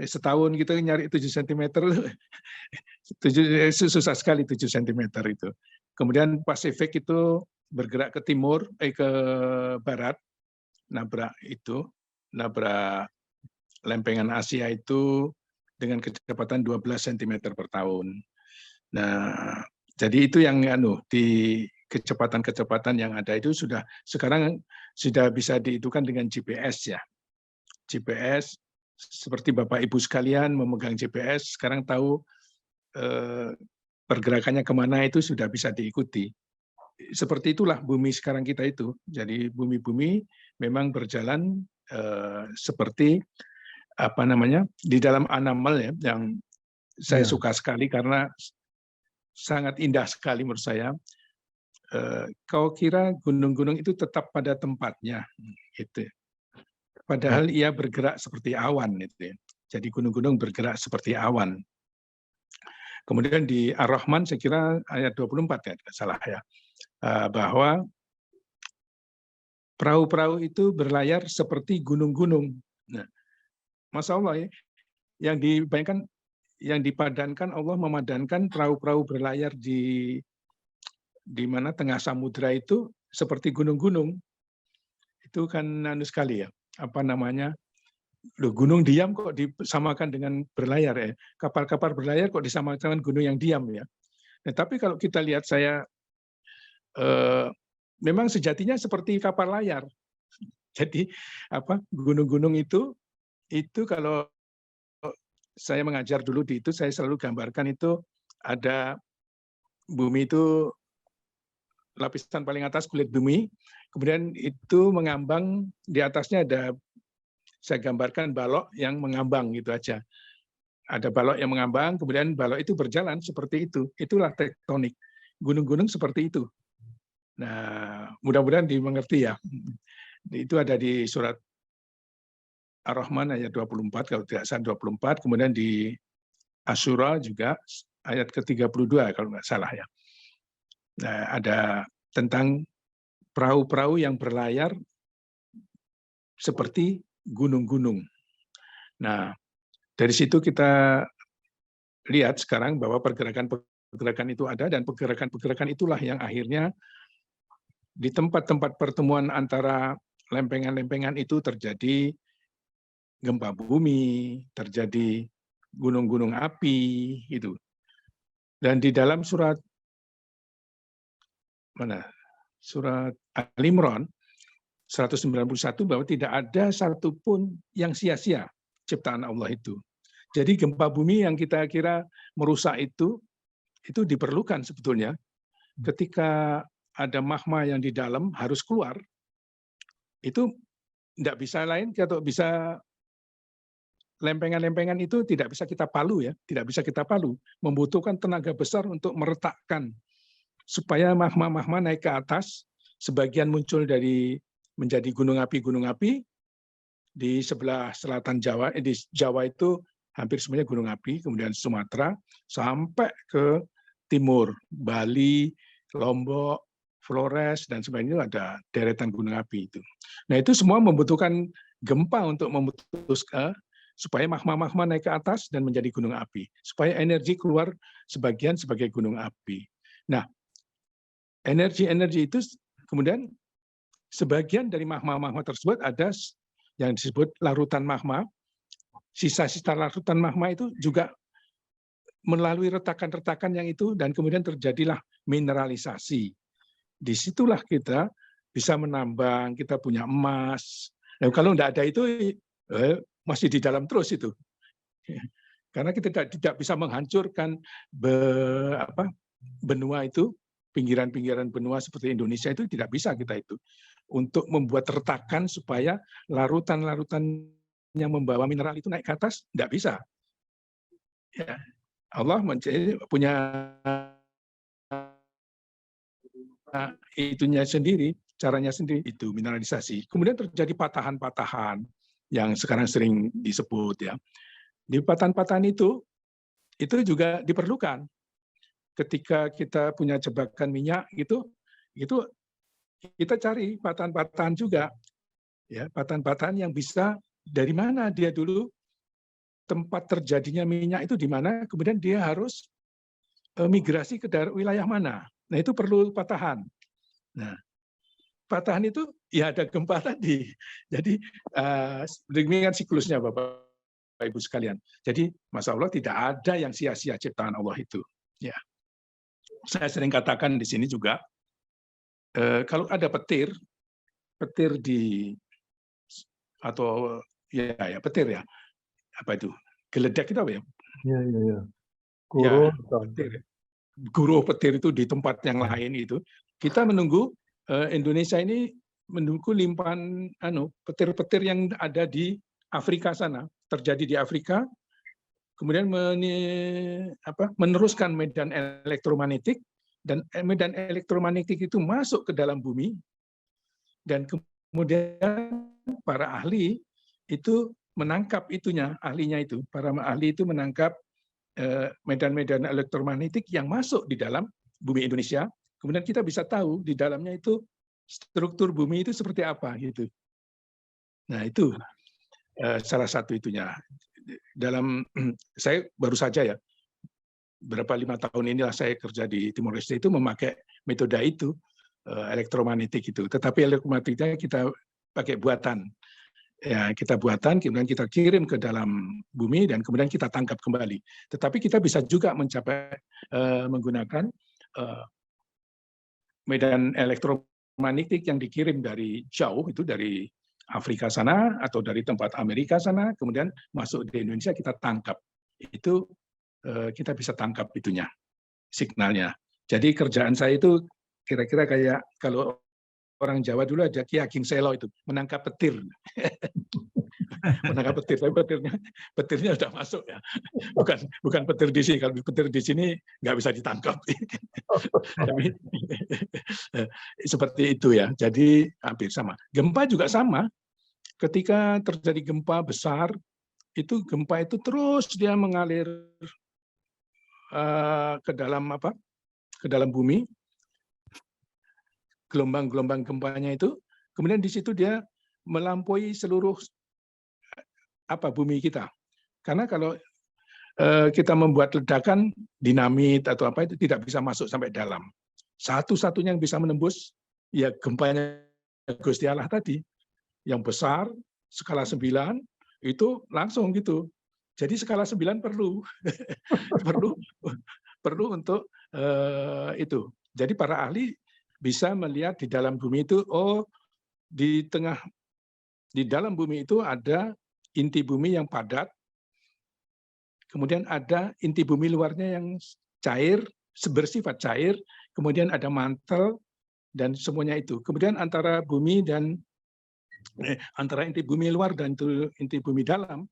setahun kita nyari 7 cm, susah sekali 7 cm itu. Kemudian Pasifik itu bergerak ke timur, ke barat, nabrak lempengan Asia itu dengan kecepatan 12 cm per tahun. Nah, jadi itu yang di kecepatan-kecepatan yang ada itu sekarang sudah bisa dihitungkan dengan GPS ya. GPS, seperti Bapak Ibu sekalian memegang GPS, sekarang tahu pergerakannya kemana itu sudah bisa diikuti. Seperti itulah bumi sekarang kita itu. Jadi bumi-bumi memang berjalan seperti di dalam An-Naml ya, yang saya suka sekali karena sangat indah sekali menurut saya. Kau kira gunung-gunung itu tetap pada tempatnya, gitu. Padahal ia bergerak seperti awan, gitu. Jadi gunung-gunung bergerak seperti awan. Kemudian di Ar-Rahman, saya kira ayat 24 ya, tidak salah ya, bahwa perahu-perahu itu berlayar seperti gunung-gunung. Nah, Masya Allah ya, yang dipadankan, Allah memadankan perahu-perahu berlayar di mana tengah samudra itu seperti gunung-gunung. Itu kan sekali ya, gunung diam kok disamakan dengan berlayar ya. Kapal-kapal berlayar kok disamakan dengan gunung yang diam ya. Nah, tapi kalau kita lihat memang sejatinya seperti kapal layar. Jadi gunung-gunung itu kalau saya mengajar dulu di itu, saya selalu gambarkan itu ada bumi itu lapisan paling atas kulit bumi, kemudian itu mengambang di atasnya ada saya gambarkan balok yang mengambang gitu aja. Ada balok yang mengambang, kemudian balok itu berjalan seperti itu. Itulah tektonik. Gunung-gunung seperti itu. Nah, mudah-mudahan dimengerti ya. Itu ada di surat Ar-Rahman ayat 24, kalau tidak salah 24, kemudian di Asyura juga ayat ke-32 kalau nggak salah ya. Nah, ada tentang perahu-perahu yang berlayar seperti gunung-gunung. Nah, dari situ kita lihat sekarang bahwa pergerakan-pergerakan itu ada, dan pergerakan-pergerakan itulah yang akhirnya di tempat-tempat pertemuan antara lempengan-lempengan itu terjadi gempa bumi, terjadi gunung-gunung api, gitu. Dan di dalam surat mana? Surat Al-Imran 191 bahwa tidak ada satupun yang sia-sia ciptaan Allah itu. Jadi gempa bumi yang kita kira merusak itu diperlukan sebetulnya. Ketika ada magma yang di dalam harus keluar, itu tidak bisa lain atau bisa lempengan-lempengan itu tidak bisa kita palu ya, tidak bisa kita palu. Membutuhkan tenaga besar untuk meretakkan supaya magma-magma naik ke atas, sebagian muncul dari menjadi gunung api di sebelah selatan Jawa, di Jawa itu hampir semuanya gunung api, kemudian Sumatera sampai ke timur, Bali, Lombok, Flores dan sebagainya ada deretan gunung api itu. Nah, itu semua membutuhkan gempa untuk memutuskan supaya magma-magma naik ke atas dan menjadi gunung api, supaya energi keluar sebagian sebagai gunung api. Nah, energi-energi itu kemudian sebagian dari magma-magma tersebut ada yang disebut larutan magma. Sisa-sisa larutan magma itu juga melalui retakan-retakan yang itu dan kemudian terjadilah mineralisasi. Disitulah kita bisa menambang, kita punya emas. Nah, kalau tidak ada itu masih di dalam terus itu. Karena kita tidak bisa menghancurkan benua itu, pinggiran-pinggiran benua seperti Indonesia itu tidak bisa kita itu. Untuk membuat retakan supaya larutan-larutan yang membawa mineral itu naik ke atas, tidak bisa. Ya, Allah punya itunya sendiri, caranya sendiri, itu mineralisasi. Kemudian terjadi patahan-patahan yang sekarang sering disebut ya. Di patahan-patahan itu juga diperlukan. Ketika kita punya jebakan minyak itu kita cari patahan-patahan juga, ya, patahan-patahan yang bisa dari mana dia dulu tempat terjadinya minyak itu di mana, kemudian dia harus migrasi ke wilayah mana. Nah, itu perlu patahan. Nah, patahan itu ya ada gempa tadi. Jadi demikian siklusnya Bapak Ibu sekalian. Jadi Masya Allah tidak ada yang sia-sia ciptaan Allah itu. Ya, saya sering katakan di sini juga kalau ada petir di atau ya petir ya, apa itu geledak itu apa ya? Iya. Guru, petir. Guru petir itu di tempat yang lain itu. Kita menunggu Indonesia ini menunggu limpahan petir-petir yang ada di Afrika sana, terjadi di Afrika, kemudian meneruskan medan elektromagnetik, dan medan elektromagnetik itu masuk ke dalam bumi, dan kemudian para ahli itu menangkap para ahli itu menangkap medan-medan elektromagnetik yang masuk di dalam bumi Indonesia. Kemudian kita bisa tahu di dalamnya itu struktur bumi itu seperti apa gitu. Nah, itu salah satu itunya. Saya baru saja ya, berapa 5 tahun inilah saya kerja di Timor Leste itu memakai metode itu, elektromagnetik itu. Tetapi elektromagnetiknya kita pakai buatan. Ya, kita buatan, kemudian kita kirim ke dalam bumi, dan kemudian kita tangkap kembali. Tetapi kita bisa juga menggunakan medan elektromagnetik yang dikirim dari jauh, itu dari Afrika sana, atau dari tempat Amerika sana, kemudian masuk di Indonesia, kita tangkap. Itu kita bisa tangkap itunya, signalnya. Jadi kerjaan saya itu kira-kira kayak kalau orang Jawa dulu ada Ki Ageng Selo itu, menangkap petir. menangkap petir, tapi petirnya sudah masuk ya. Bukan petir di sini. Kalau petir di sini nggak bisa ditangkap. Tapi seperti itu ya. Jadi hampir sama. Gempa juga sama. Ketika terjadi gempa besar, gempa itu terus dia mengalir ke dalam bumi. Gelombang-gelombang gempanya itu, kemudian di situ dia melampaui seluruh bumi kita. Karena kalau kita membuat ledakan dinamit atau apa itu tidak bisa masuk sampai dalam. Satu-satunya yang bisa menembus ya gempanya Gusti Allah tadi, yang besar skala 9 itu langsung gitu. Jadi skala 9 perlu perlu untuk itu. Jadi para ahli bisa melihat di dalam bumi itu, di dalam bumi itu ada inti bumi yang padat, kemudian ada inti bumi luarnya yang cair, bersifat cair, kemudian ada mantel, dan semuanya itu. Kemudian antara inti bumi luar dan inti bumi dalam,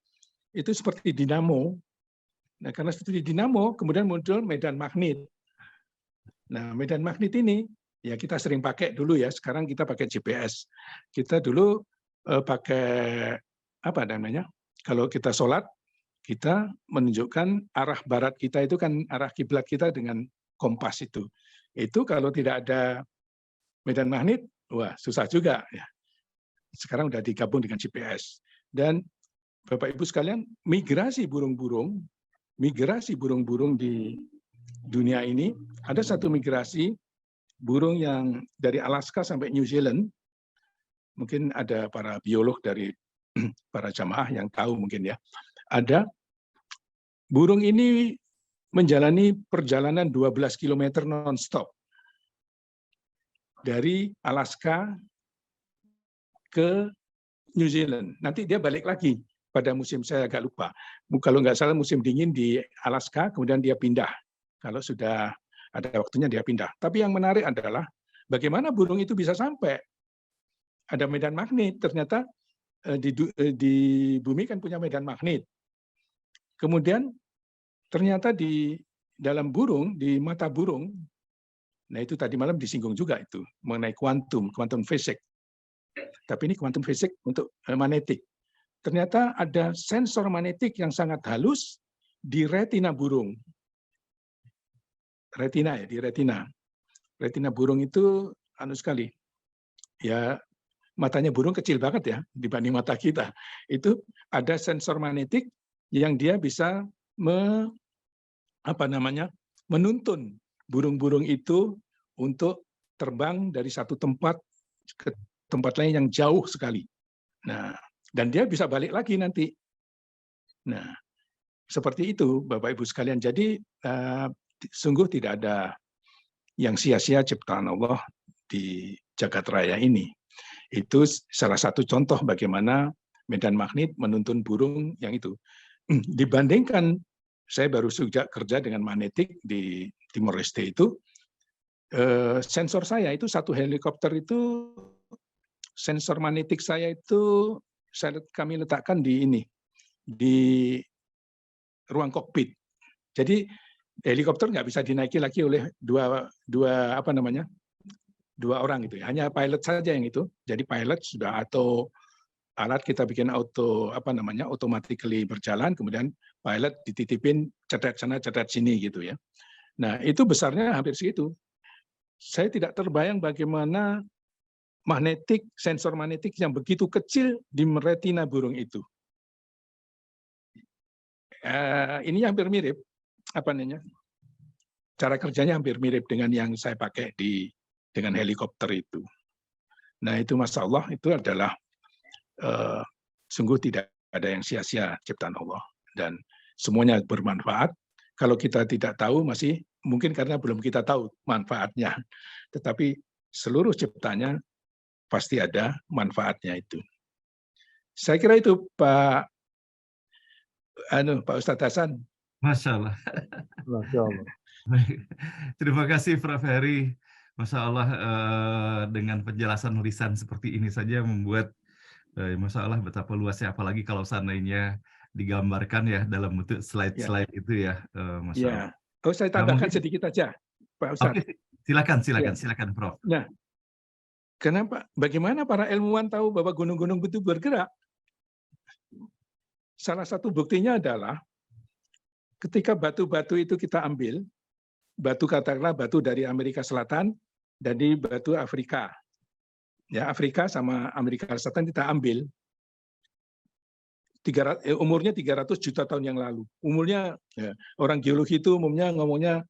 itu seperti dinamo. Nah, karena seperti dinamo, kemudian muncul medan magnet. Nah, medan magnet ini, ya kita sering pakai dulu ya, sekarang kita pakai GPS. Kita dulu pakai, kalau kita sholat, kita menunjukkan arah barat kita itu kan arah kiblat kita dengan kompas itu. Itu kalau tidak ada medan magnet, wah susah juga. Ya. Sekarang udah digabung dengan GPS. Dan Bapak Ibu sekalian, migrasi burung-burung di dunia ini, ada satu migrasi burung yang dari Alaska sampai New Zealand, mungkin ada para biolog dari para jamaah yang tahu mungkin ya, ada burung ini menjalani perjalanan 12 km non-stop dari Alaska ke New Zealand. Nanti dia balik lagi pada musim, saya agak lupa. Kalau nggak salah musim dingin di Alaska, kemudian dia pindah. Kalau sudah ada waktunya dia pindah. Tapi yang menarik adalah bagaimana burung itu bisa sampai. Ada medan magnet. Ternyata di bumi kan punya medan magnet. Kemudian ternyata di dalam burung, di mata burung, nah itu tadi malam disinggung juga itu mengenai quantum physics. Tapi ini quantum physics untuk magnetik. Ternyata ada sensor magnetik yang sangat halus di retina burung. Retina ya, di retina. Retina burung itu sekali. Ya, matanya burung kecil banget ya dibanding mata kita. Itu ada sensor magnetik yang dia bisa menuntun burung-burung itu untuk terbang dari satu tempat ke tempat lain yang jauh sekali. Nah, dan dia bisa balik lagi nanti. Nah, seperti itu Bapak Ibu sekalian. Jadi sungguh tidak ada yang sia-sia ciptaan Allah di jagat raya ini. Itu salah satu contoh bagaimana medan magnet menuntun burung yang itu. Dibandingkan, saya baru saja kerja dengan magnetik di Timor Leste itu, sensor saya itu satu helikopter itu, sensor magnetik saya itu kami letakkan di ruang kokpit. Jadi helikopter nggak bisa dinaiki lagi oleh dua orang itu, hanya pilot saja yang itu. Jadi pilot sudah atau alat kita bikin automatically berjalan, kemudian pilot dititipin cetet sana cetet sini gitu ya. Nah itu besarnya hampir segitu. Saya tidak terbayang bagaimana sensor magnetik yang begitu kecil di retina burung itu. Ini hampir mirip cara kerjanya hampir mirip dengan yang saya pakai dengan helikopter itu. Nah itu Masya Allah, itu adalah sungguh tidak ada yang sia-sia ciptaan Allah. Dan semuanya bermanfaat. Kalau kita tidak tahu, masih mungkin karena belum kita tahu manfaatnya. Tetapi seluruh ciptanya pasti ada manfaatnya itu. Saya kira itu Pak Ustadz Hasan. Masya Allah. Masya Allah. Terima kasih Prof. Heri. Masya Allah, dengan penjelasan lisan seperti ini saja membuat Masya Allah betapa luasnya, apalagi kalau seandainya digambarkan ya dalam bentuk Ya, slide-slide itu ya, Masya Allah. ya. Oh, saya Nah, tambahkan mungkin, sedikit aja, Pak oke, Ustadz. silakan, Ya. silakan, Prof. Nah, kenapa? Bagaimana para ilmuwan tahu bahwa gunung-gunung itu bergerak? Salah satu buktinya adalah ketika batu-batu itu kita ambil, batu katakanlah batu dari Amerika Selatan, dari batu Afrika. Ya, Afrika sama Amerika Selatan kita ambil. Umurnya 300 juta tahun yang lalu. Umurnya, ya, orang geologi itu umumnya ngomongnya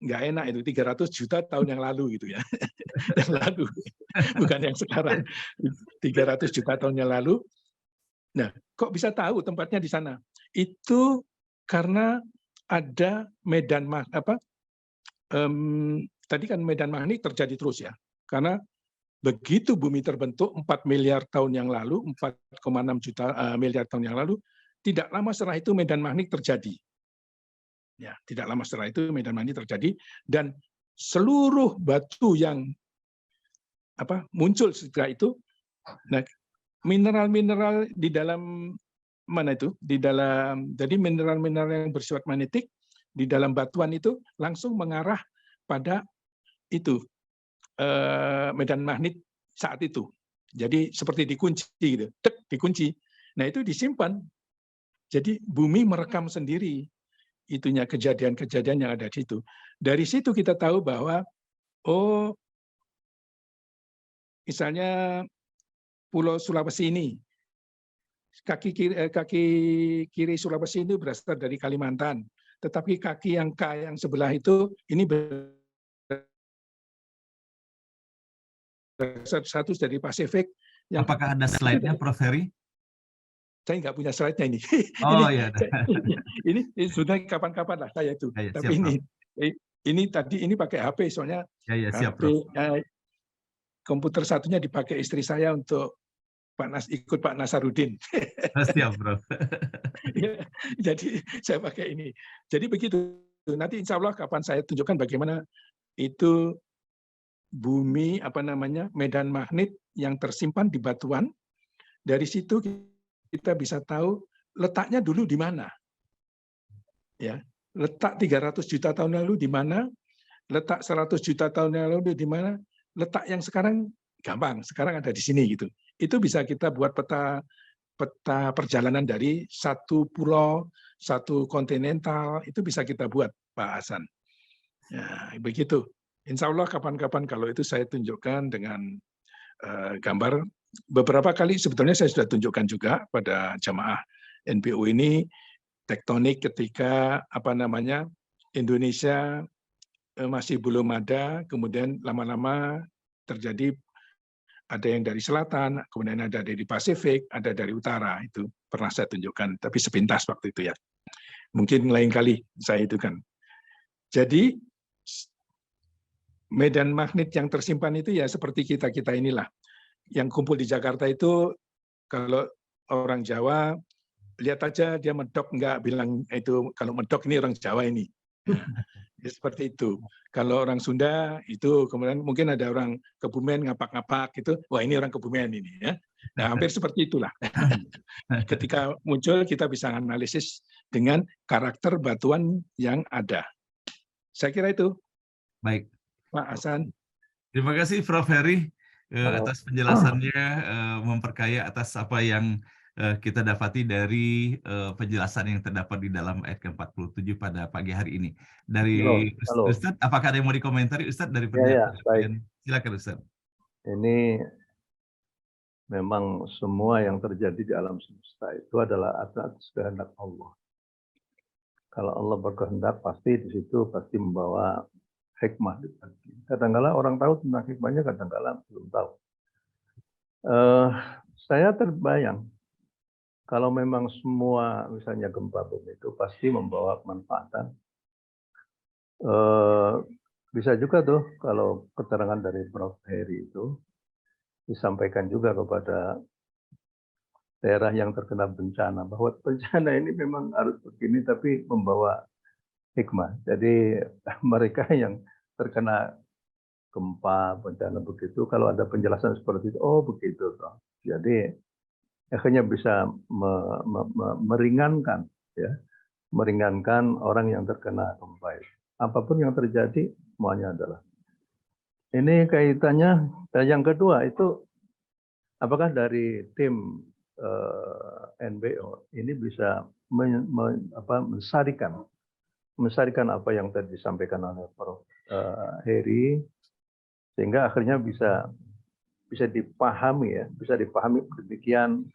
nggak enak itu, 300 juta tahun yang lalu gitu ya. Yang lalu, bukan yang sekarang. 300 juta tahun yang lalu. Nah, kok bisa tahu tempatnya di sana? Itu karena ada medan tadi kan medan magnet terjadi terus ya. Karena begitu bumi terbentuk 4 miliar tahun yang lalu, 4,6 juta miliar tahun yang lalu, tidak lama setelah itu medan magnet terjadi. Ya, tidak lama setelah itu medan magnet terjadi dan seluruh batu yang muncul setelah itu, nah, mineral-mineral di dalam mana itu? Di dalam, jadi mineral-mineral yang bersifat magnetik di dalam batuan itu langsung mengarah pada itu medan magnet saat itu. Jadi seperti dikunci gitu, dikunci. Nah, itu disimpan. Jadi bumi merekam sendiri itunya kejadian-kejadian yang ada di situ. Dari situ kita tahu bahwa oh, misalnya Pulau Sulawesi ini, kaki kiri Sulawesi ini berasal dari Kalimantan, tetapi kaki yang sebelah itu ini satu dari Pasifik. Apakah ada slide-nya, Prof. Heri? Saya nggak punya slide-nya ini. Oh iya. ini sebenarnya kapan-kapan lah saya itu. Ya, tapi siap, ini tadi ini pakai HP soalnya. Ya, siap, HP, Prof. komputer satunya dipakai istri saya untuk ikut Pak Nasarudin. Siap, Prof. Jadi saya pakai ini. Jadi begitu. Nanti insya Allah kapan saya tunjukkan bagaimana itu bumi medan magnet yang tersimpan di batuan. Dari situ kita bisa tahu letaknya dulu di mana. Ya, letak 300 juta tahun lalu di mana? Letak 100 juta tahun yang lalu di mana? Letak yang sekarang gampang, sekarang ada di sini gitu. Itu bisa kita buat peta perjalanan dari satu pulau, satu kontinental, itu bisa kita buat, Pak Hasan. Ya, begitu. Insya Allah kapan-kapan kalau itu saya tunjukkan dengan gambar. Beberapa kali sebetulnya saya sudah tunjukkan juga pada jamaah NPO ini tektonik ketika Indonesia masih belum ada, kemudian lama-lama terjadi ada yang dari selatan, kemudian ada dari Pasifik, ada dari utara, itu pernah saya tunjukkan, tapi sepintas waktu itu ya. Mungkin lain kali saya itu kan. Jadi medan magnet yang tersimpan itu ya seperti kita inilah. Yang kumpul di Jakarta itu, kalau orang Jawa, lihat aja dia medok, nggak bilang itu, kalau medok ini orang Jawa ini. Ya, seperti itu. Kalau orang Sunda, itu kemudian mungkin ada orang Kebumen ngapak-ngapak, gitu, wah ini orang Kebumen ini. Ya. Nah, hampir seperti itulah. Ketika muncul, kita bisa analisis dengan karakter batuan yang ada. Saya kira itu. Baik. Pak Hasan. Terima kasih, Prof. Heri. Atas penjelasannya, memperkaya atas apa yang kita dapati dari penjelasan yang terdapat di dalam ayat ke-47 pada pagi hari ini. Dari Ustadz, apakah ada yang mau dikomentari, Ustadz, dari penjelasan? Silakan, Ustadz. Ini memang semua yang terjadi di alam semesta itu adalah atas kehendak Allah. Kalau Allah berkehendak, pasti di situ pasti membawa hikmah. Kadang-kadang orang tahu tentang hikmahnya, kadang-kadang belum tahu. Saya terbayang, kalau memang semua misalnya gempa bumi itu pasti membawa kemanfaatan. Bisa juga tuh kalau keterangan dari Prof. Heri itu disampaikan juga kepada daerah yang terkena bencana, bahwa bencana ini memang harus begini tapi membawa hikmah. Jadi mereka yang terkena gempa, bencana begitu, kalau ada penjelasan seperti itu, oh begitu toh. Jadi akhirnya bisa meringankan, ya, meringankan orang yang terkena gempa. Apapun yang terjadi, semuanya adalah. Ini kaitannya. Dan yang kedua itu, apakah dari tim NBO ini bisa mensarikan apa yang tadi disampaikan oleh Prof. Heri, sehingga akhirnya bisa dipahami, ya, bisa dipahami demikian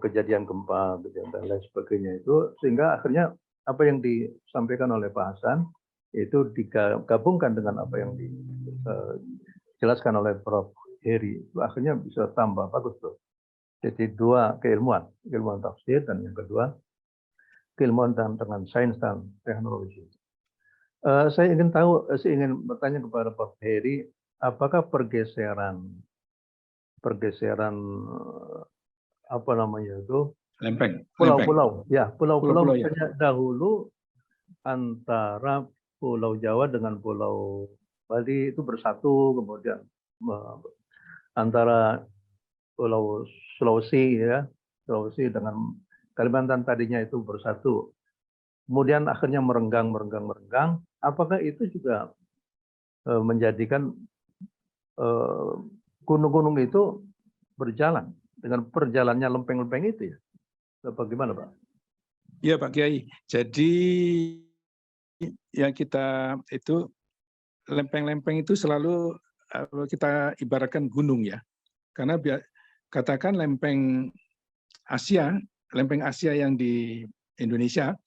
kejadian gempa, kejadian dan lain sebagainya itu, sehingga akhirnya apa yang disampaikan oleh Pak Hasan itu digabungkan dengan apa yang dijelaskan oleh Prof. Heri, itu akhirnya bisa tambah bagus tuh. Jadi dua keilmuan tafsir, dan yang kedua keilmuan dengan sains dan teknologi. Saya ingin bertanya kepada Prof. Heri, apakah pergeseran apa namanya itu, pulau-pulau, ya, pulau-pulau ya. misalnya dahulu antara Pulau Jawa dengan Pulau Bali itu bersatu, kemudian antara Pulau Sulawesi, ya, Sulawesi dengan Kalimantan tadinya itu bersatu, kemudian akhirnya merenggang. Apakah itu juga menjadikan gunung-gunung itu berjalan dengan perjalannya lempeng-lempeng itu, ya? Bagaimana, Pak? Iya, Pak Kiai. Jadi yang kita itu lempeng-lempeng itu selalu kita ibaratkan gunung, ya. Karena katakan lempeng Asia yang di Indonesia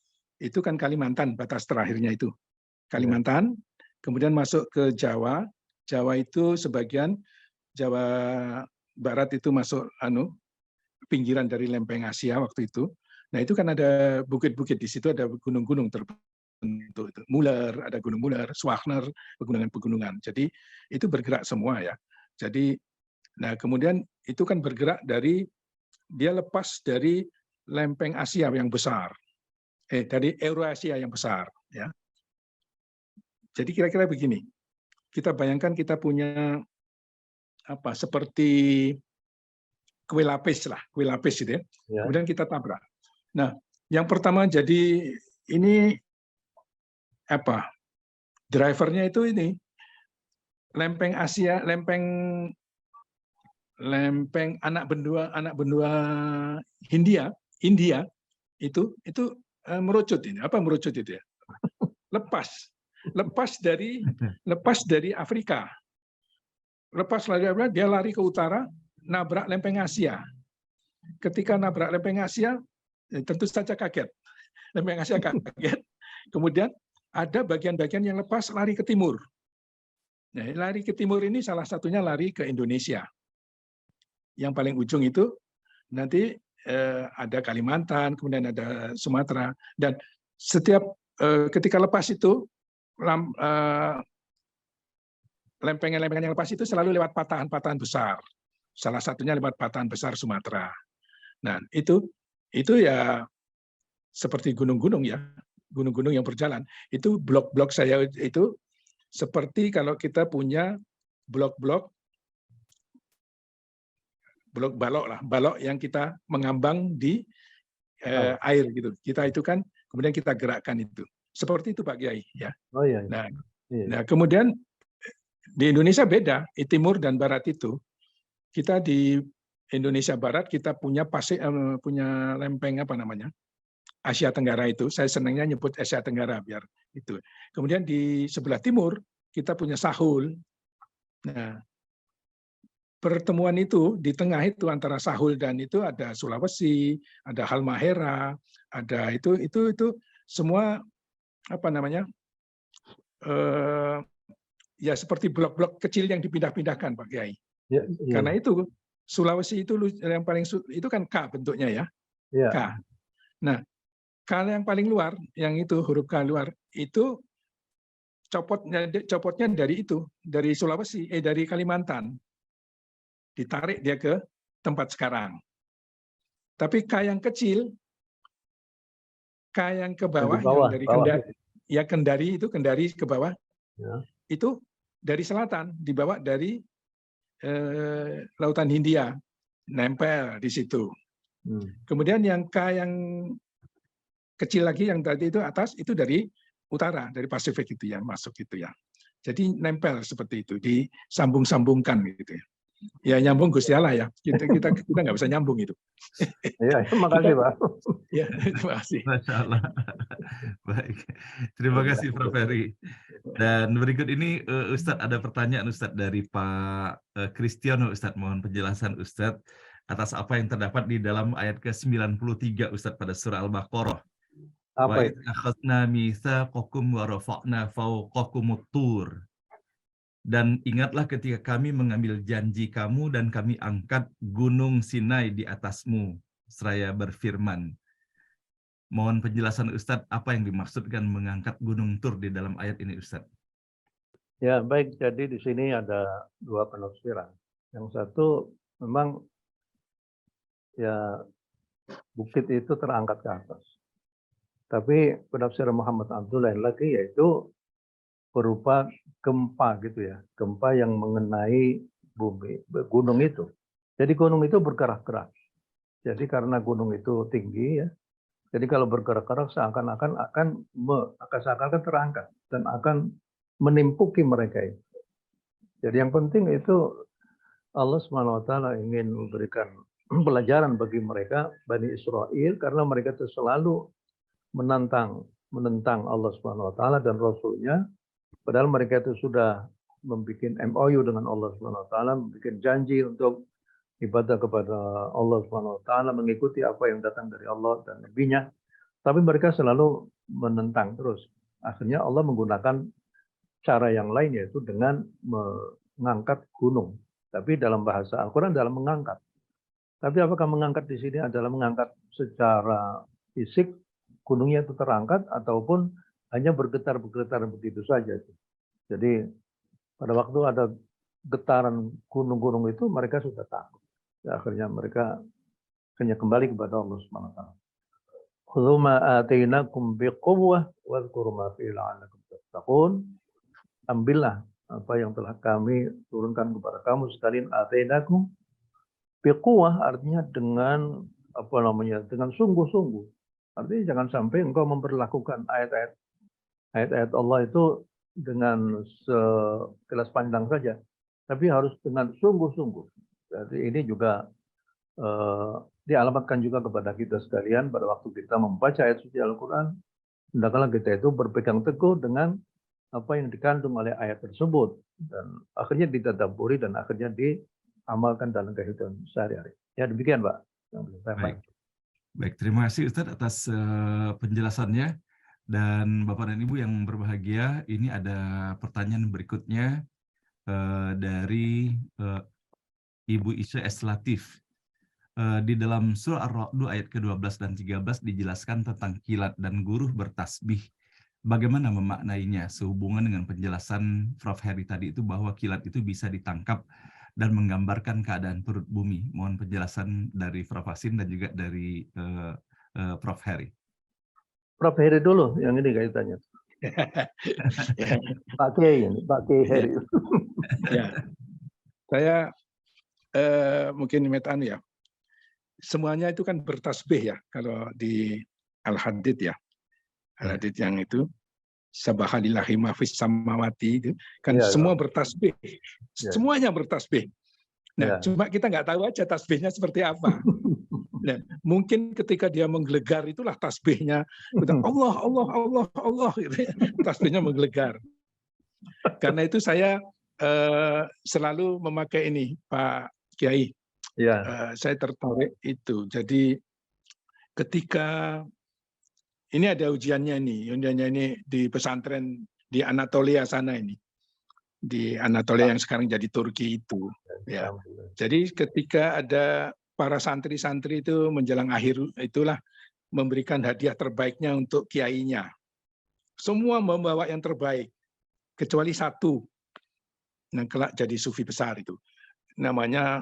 itu kan Kalimantan, batas terakhirnya itu Kalimantan, kemudian masuk ke Jawa. Jawa itu sebagian, Jawa Barat itu masuk pinggiran dari lempeng Asia waktu itu. Nah, itu kan ada bukit-bukit, di situ ada gunung-gunung terbentuk, Muller, ada Gunung Muller, Schwarzner, pegunungan-pegunungan. Jadi itu bergerak semua, ya. Jadi, nah, kemudian itu kan bergerak dia lepas dari lempeng Asia yang besar, dari Eurasia yang besar, ya. Jadi kira-kira begini, kita bayangkan kita punya apa, seperti kue lapis gitu, ya. Kemudian kita tabrak. Nah, yang pertama jadi ini apa? Drivernya itu ini lempeng Asia, lempeng anak benua India itu merucut ini. Apa merucut itu, ya? Lepas dari Afrika. Dia lari ke utara, nabrak lempeng Asia. Ketika nabrak lempeng Asia, tentu saja kaget. Lempeng Asia kaget. Kemudian ada bagian-bagian yang lepas, lari ke timur. Nah, lari ke timur ini salah satunya lari ke Indonesia. Yang paling ujung itu nanti ada Kalimantan, kemudian ada Sumatera, dan setiap ketika lepas itu lempengan-lempengan yang lepas itu selalu lewat patahan-patahan besar. Salah satunya lewat patahan besar Sumatera. Nah, itu ya seperti gunung-gunung, ya, gunung-gunung yang berjalan. Itu blok-blok saya itu seperti kalau kita punya blok-blok balok yang kita mengambang di air gitu. Kita itu kan kemudian kita gerakkan itu. Seperti itu, Pak Kiai, ya. Oh, iya. Nah, kemudian di Indonesia beda, di timur dan barat itu. Kita di Indonesia Barat kita punya punya lempeng apa namanya? Asia Tenggara itu. Saya senangnya nyebut Asia Tenggara biar itu. Kemudian di sebelah timur kita punya Sahul. Nah, pertemuan itu di tengah itu antara Sahul dan itu ada Sulawesi, ada Halmahera, ada itu semua apa namanya? Ya seperti blok-blok kecil yang dipindah-pindahkan, Pak Kiai. Ya. Karena itu Sulawesi itu yang paling itu kan K bentuknya, ya. Ya. K. Nah, K yang paling luar, yang itu huruf K luar itu copotnya dari Sulawesi, dari Kalimantan. Ditarik dia ke tempat sekarang. Tapi K yang kecil, K yang ke bawah, yang dari Kendari ke bawah, ya. Itu dari selatan, dibawa dari Lautan Hindia, nempel di situ. Kemudian yang K yang kecil lagi yang tadi itu atas itu dari utara, dari Pasifik itu ya, masuk itu ya. Jadi nempel seperti itu, disambung-sambungkan gitu ya. Ya nyambung Gusti Allah ya. Kita nggak bisa nyambung itu. Ya, makasih Pak. Ya, terima kasih. Masya Allah. Baik, terima kasih Prof. Heri. Dan berikut ini Ustadz ada pertanyaan Ustadz dari Pak Kristiono Ustadz. Mohon penjelasan Ustadz atas apa yang terdapat di dalam ayat ke-93 Ustadz pada surah Al-Baqarah. Apa itu? Akhadna mitsaqakum wa rafa'na fawqakumut tur. Dan ingatlah ketika kami mengambil janji kamu dan kami angkat gunung Sinai di atasmu, seraya berfirman. Mohon penjelasan Ustadz, apa yang dimaksudkan mengangkat gunung Tur di dalam ayat ini Ustadz? Ya, baik. Jadi di sini ada dua penafsiran. Yang satu memang ya bukit itu terangkat ke atas. Tapi penafsiran Muhammad Abdullah lagi yaitu berupa gempa gitu ya, gempa yang mengenai bumi, gunung itu. Jadi gunung itu bergerak-gerak. Jadi karena gunung itu tinggi ya, jadi kalau bergerak-gerak seakan-akan akan terangkat dan akan menimpuki mereka itu. Jadi yang penting itu Allah SWT ingin memberikan pelajaran bagi mereka Bani Israel karena mereka itu selalu menentang Allah SWT dan Rasulnya. Padahal mereka itu sudah membuat MOU dengan Allah SWT, membuat janji untuk ibadah kepada Allah SWT, mengikuti apa yang datang dari Allah dan Nabi-Nya. Tapi mereka selalu menentang terus. Akhirnya Allah menggunakan cara yang lain yaitu dengan mengangkat gunung. Tapi dalam bahasa Al-Quran dalam mengangkat. Tapi apakah mengangkat di sini adalah mengangkat secara fisik, gunungnya itu terangkat, ataupun hanya bergetar-bergetar begitu saja. Jadi pada waktu ada getaran gunung-gunung itu mereka sudah takut. Ya, akhirnya mereka hanya kembali kepada Allah SWT. Khudhu ma atainakum biquwwah wadhkuru ma fihi la'allakum tattaqun. Ambillah apa yang telah kami turunkan kepada kamu sekalian atainakum biquwwah, artinya dengan dengan sungguh-sungguh. Artinya jangan sampai engkau memperlakukan ayat-ayat Allah itu dengan sekilas pandang saja, tapi harus dengan sungguh-sungguh. Jadi ini juga dialamatkan juga kepada kita sekalian pada waktu kita membaca ayat suci Al-Quran, hendaklah kita itu berpegang teguh dengan apa yang dikandung oleh ayat tersebut dan akhirnya ditadabburi dan akhirnya diamalkan dalam kehidupan sehari-hari. Ya demikian, Pak. Baik, terima kasih Ustadz atas penjelasannya. Dan Bapak dan Ibu yang berbahagia, ini ada pertanyaan berikutnya dari Ibu Isya S. Latif. Di dalam surah Ar-Ra'd ayat ke-12 dan 13 dijelaskan tentang kilat dan guruh bertasbih. Bagaimana memaknainya sehubungan dengan penjelasan Prof. Heri tadi itu bahwa kilat itu bisa ditangkap dan menggambarkan keadaan perut bumi. Mohon penjelasan dari Prof. Hasin dan juga dari Prof. Heri. Prof. Heri dulu yang ini kaitannya. Pak Kiai Heri. Ya, saya mungkin metan ya. Semuanya itu kan bertasbih ya kalau di Al-Hadid ya. Al-Hadid yang itu Subhanallahi ma fis samawati itu kan ya, semua bertasbih. Ya. Semuanya bertasbih. Nah, Ya. cuma kita nggak tahu aja tasbihnya seperti apa. Nah, mungkin ketika dia menggelegar itulah tasbihnya. Allah, Allah, Allah, Allah. Gitu ya. Tasbihnya menggelegar. Karena itu saya selalu memakai ini, Pak Kiai. Ya. Saya tertarik itu. Jadi ketika ini ada ujiannya ini di pesantren di Anatolia sana ini. Di Anatolia yang sekarang jadi Turki itu. Ya. Jadi ketika ada para santri-santri itu menjelang akhir itulah memberikan hadiah terbaiknya untuk kiainya. Semua membawa yang terbaik kecuali satu. Nah, kelak jadi sufi besar itu. Namanya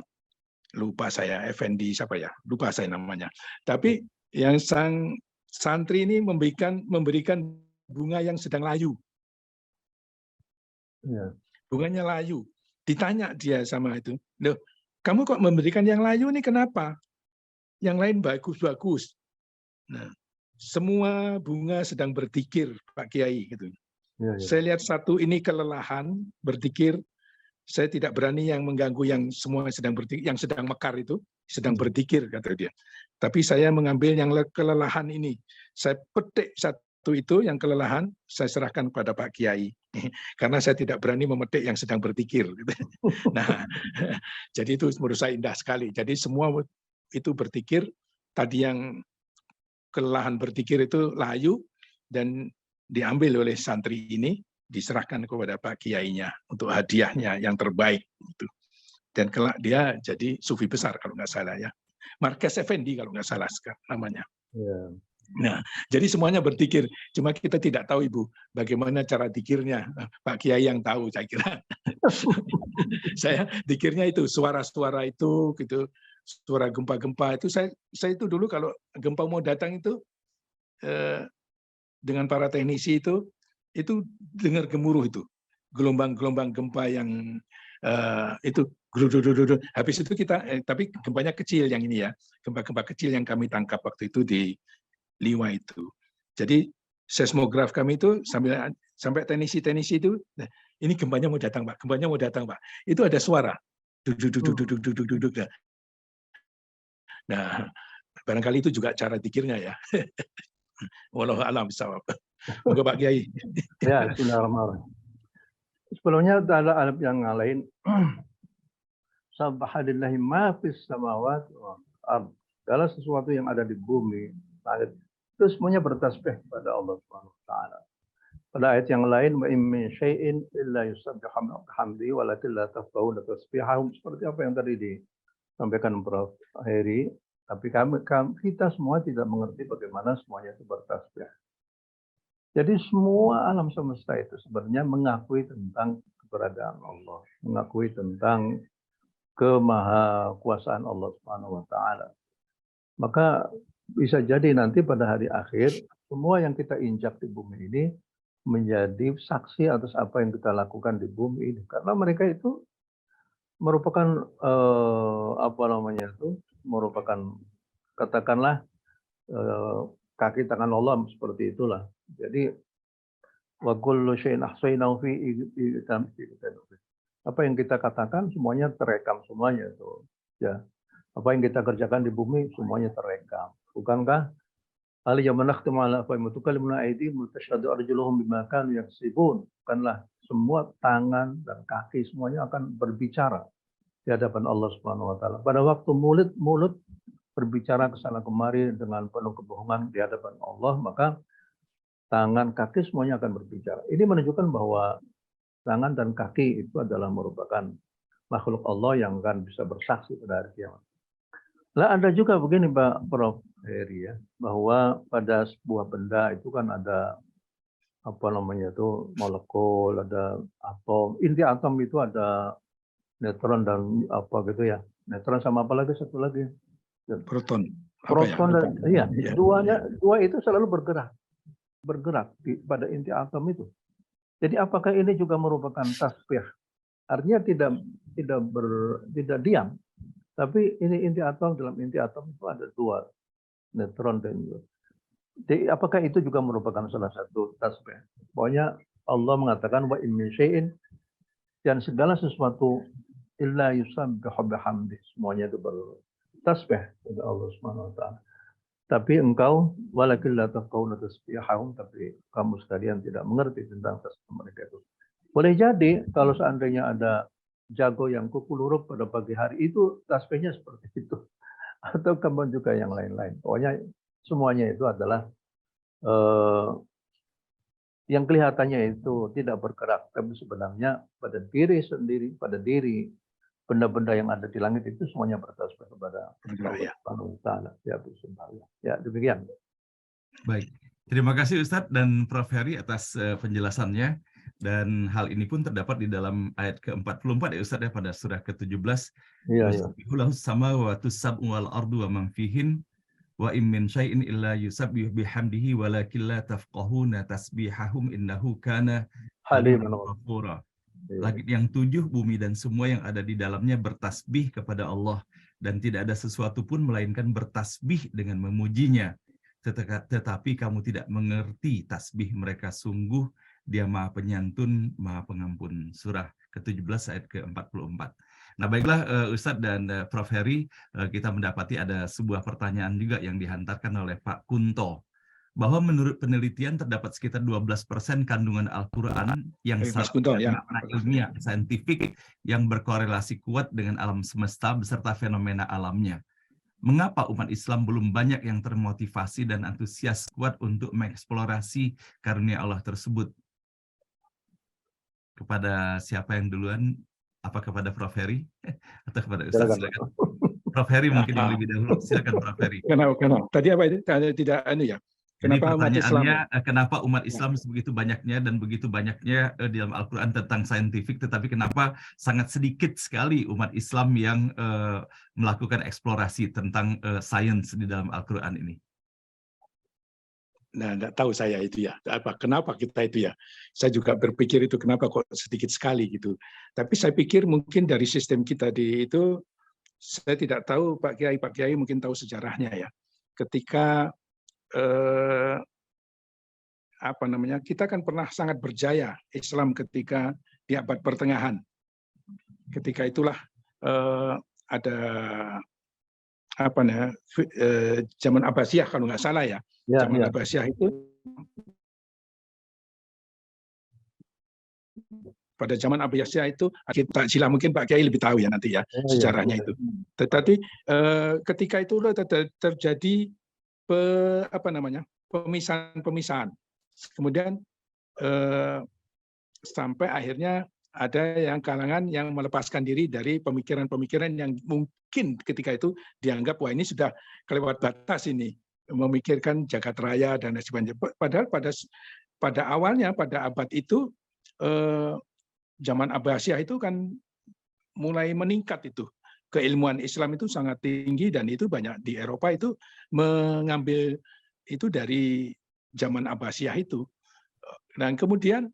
lupa saya, Effendi siapa ya? Lupa saya namanya. Tapi yang sang santri ini memberikan bunga yang sedang layu. Ya. Bunganya layu. Ditanya dia sama itu, "Loh, kamu kok memberikan yang layu ini kenapa?" yang lain bagus-bagus. Nah, semua bunga sedang berzikir, Pak Kiai gitu. Ya, ya. Saya lihat satu ini kelelahan berzikir. Saya tidak berani yang mengganggu yang semua sedang berzikir, yang sedang mekar itu sedang berzikir kata dia. Tapi saya mengambil yang kelelahan ini. Saya petik satu itu yang kelelahan, saya serahkan kepada Pak Kiai. Karena saya tidak berani memetik yang sedang berzikir. Nah, jadi itu menurut saya indah sekali. Jadi semua itu berzikir. Tadi yang kelelahan berzikir itu layu dan diambil oleh santri ini, diserahkan kepada Pak Kiainya untuk hadiahnya yang terbaik itu. Dan kelak dia jadi sufi besar kalau nggak salah ya. Marquez Effendi kalau nggak salah namanya. Ya. Nah, jadi semuanya berzikir. Cuma kita tidak tahu Ibu bagaimana cara zikirnya. Pak Kiai yang tahu saya kira. Saya zikirnya itu suara-suara itu gitu, suara gempa-gempa itu saya itu dulu kalau gempa mau datang itu dengan para teknisi itu dengar gemuruh itu, gelombang-gelombang gempa yang itu glududududud. Habis itu kita, tapi gempanya kecil yang ini ya, gempa-gempa kecil yang kami tangkap waktu itu di Liwa itu. Jadi seismograf kami itu sampai teknisi itu, nah, ini gempanya mau datang Pak, gempanya mau datang Pak. Itu ada suara, duduk. Nah, barangkali itu juga cara zikirnya ya. Wallahu a'lam bishawab. Moga Pak Kiai. Ya, bismillahirrahmanirrahim. Sebelumnya ada alat yang lain. Subhanallahi ma fis samawati wal ardh. Segala sesuatu yang ada di bumi, langit, itu semuanya bertasbih kepada Allah Subhanahu wa taala. Pada ayat yang lain, wa in min syai'in illa yusabbihu bihamdihi walakin la tafqahuna tasbihahum, seperti apa yang tadi disampaikan Prof. Heri. Tapi kita semua tidak mengerti bagaimana semuanya itu bertasbih. Jadi semua alam semesta itu sebenarnya mengakui tentang keberadaan Allah, mengakui tentang kemahakuasaan Allah Subhanahu wa taala. Maka bisa jadi nanti pada hari akhir semua yang kita injak di bumi ini menjadi saksi atas apa yang kita lakukan di bumi ini. Karena mereka itu merupakan merupakan katakanlah kaki tangan Allah seperti itulah. Jadi wa kullu syai'in ahsaynahu fi apa yang kita katakan semuanya terekam semuanya tuh. Ya. Apa yang kita kerjakan di bumi semuanya terekam. Bukankah al yawma nakhtimu ala afwahihim wa tukallimuna aydihim wa tashhadu arjuluhum bima kanu yaksibun. Bukanlah semua tangan dan kaki semuanya akan berbicara di hadapan Allah Subhanahu wa taala. Pada waktu mulut berbicara ke sana kemari dengan penuh kebohongan di hadapan Allah, maka tangan kaki semuanya akan berbicara. Ini menunjukkan bahwa tangan dan kaki itu adalah merupakan makhluk Allah yang akan bisa bersaksi pada hari kiamat. Lah ada juga begini Pak Prof. Heri ya, bahwa pada sebuah benda itu kan ada molekul, ada atom. Inti atom itu ada neutron dan neutron sama apa lagi satu lagi? Proton. Proton dan iya, dua itu selalu bergerak pada inti atom itu. Jadi apakah ini juga merupakan tasbih? Artinya tidak diam. Tapi ini inti atom, dalam inti atom itu ada dua, neutron dan jadi apakah itu juga merupakan salah satu tasbih? Pokoknya Allah mengatakan wa in min syai'in, dan segala sesuatu illa yusabbihu bihamdihi, semuanya itu bertasbih kepada Allah Subhanahu wa taala. Tapi engkau walakin la tafqahuna tasbihahum, tapi kamu sekalian tidak mengerti tentang tasbih mereka itu. Boleh jadi kalau seandainya ada jago yang kuku lurup pada pagi hari itu tasbihnya seperti itu. Atau kamu juga yang lain-lain. Pokoknya semuanya itu adalah yang kelihatannya itu tidak bergerak, tapi sebenarnya pada diri sendiri, pada diri benda-benda yang ada di langit itu semuanya bertasbih kepada Allah Subhanahu wa taala. Ya, demikian. Baik. Terima kasih Ustadz dan Prof. Heri atas penjelasannya. Dan hal ini pun terdapat di dalam ayat ke-44 ya Ustadz ya, pada surah ke-17. Yusabbihu samawati sab'u wal ardu wa man fihin wa in min syai'in illa yusabbihu bihamdihi walakin la tafqahuna tasbihahum innahu kana haliman ghafura. Langit yang 7, bumi dan semua yang ada di dalamnya bertasbih kepada Allah, dan tidak ada sesuatu pun melainkan bertasbih dengan memujinya. Tetapi kamu tidak mengerti tasbih mereka, sungguh Dia Maha Penyantun, Maha Pengampun. Surah ke-17 ayat ke-44. Nah, baiklah Ustadz dan Prof. Heri, kita mendapati ada sebuah pertanyaan juga yang dihantarkan oleh Pak Kunto, bahwa menurut penelitian terdapat sekitar 12% kandungan Al-Quran yang Mas Kunto, ya. makna ilmiah, saintifik, yang berkorelasi kuat dengan alam semesta beserta fenomena alamnya. Mengapa umat Islam belum banyak yang termotivasi dan antusias kuat untuk mengeksplorasi karunia Allah tersebut? Kepada siapa yang duluan? Apa kepada Prof. Heri? Atau kepada Ustaz? Silakan. Prof. Heri mungkin yang lebih dahulu. Silakan Prof. Heri. Kenapa? Tadi apa itu? Tidak ya. Jadi Kenapa umat Islam? kenapa umat Islam begitu banyaknya dan begitu banyaknya di dalam Al-Quran tentang saintifik, tetapi kenapa sangat sedikit sekali umat Islam yang melakukan eksplorasi tentang sains di dalam Al-Quran ini? Nah, tidak tahu saya itu ya. Kenapa kita itu ya? Saya juga berpikir itu kenapa kok sedikit sekali gitu. Tapi saya pikir mungkin dari sistem kita di itu, saya tidak tahu Pak Kiai mungkin tahu sejarahnya ya. Ketika kita kan pernah sangat berjaya Islam ketika di abad pertengahan. Ketika itulah ada zaman Abbasiyah kalau nggak salah ya. Zaman Abbasiyah itu pada zaman Abbasiyah itu kita sila mungkin Pak Kiai lebih tahu ya nanti ya sejarahnya itu. Tetapi ketika itu terjadi pemisahan. Kemudian sampai akhirnya ada yang kalangan yang melepaskan diri dari pemikiran-pemikiran yang mungkin ketika itu dianggap wah ini sudah kelewat batas ini, memikirkan jagat raya dan lain sebagainya. Padahal pada awalnya pada abad itu zaman Abbasiyah itu kan mulai meningkat itu. Keilmuan Islam itu sangat tinggi dan itu banyak di Eropa itu mengambil itu dari zaman Abbasiyah itu. Dan kemudian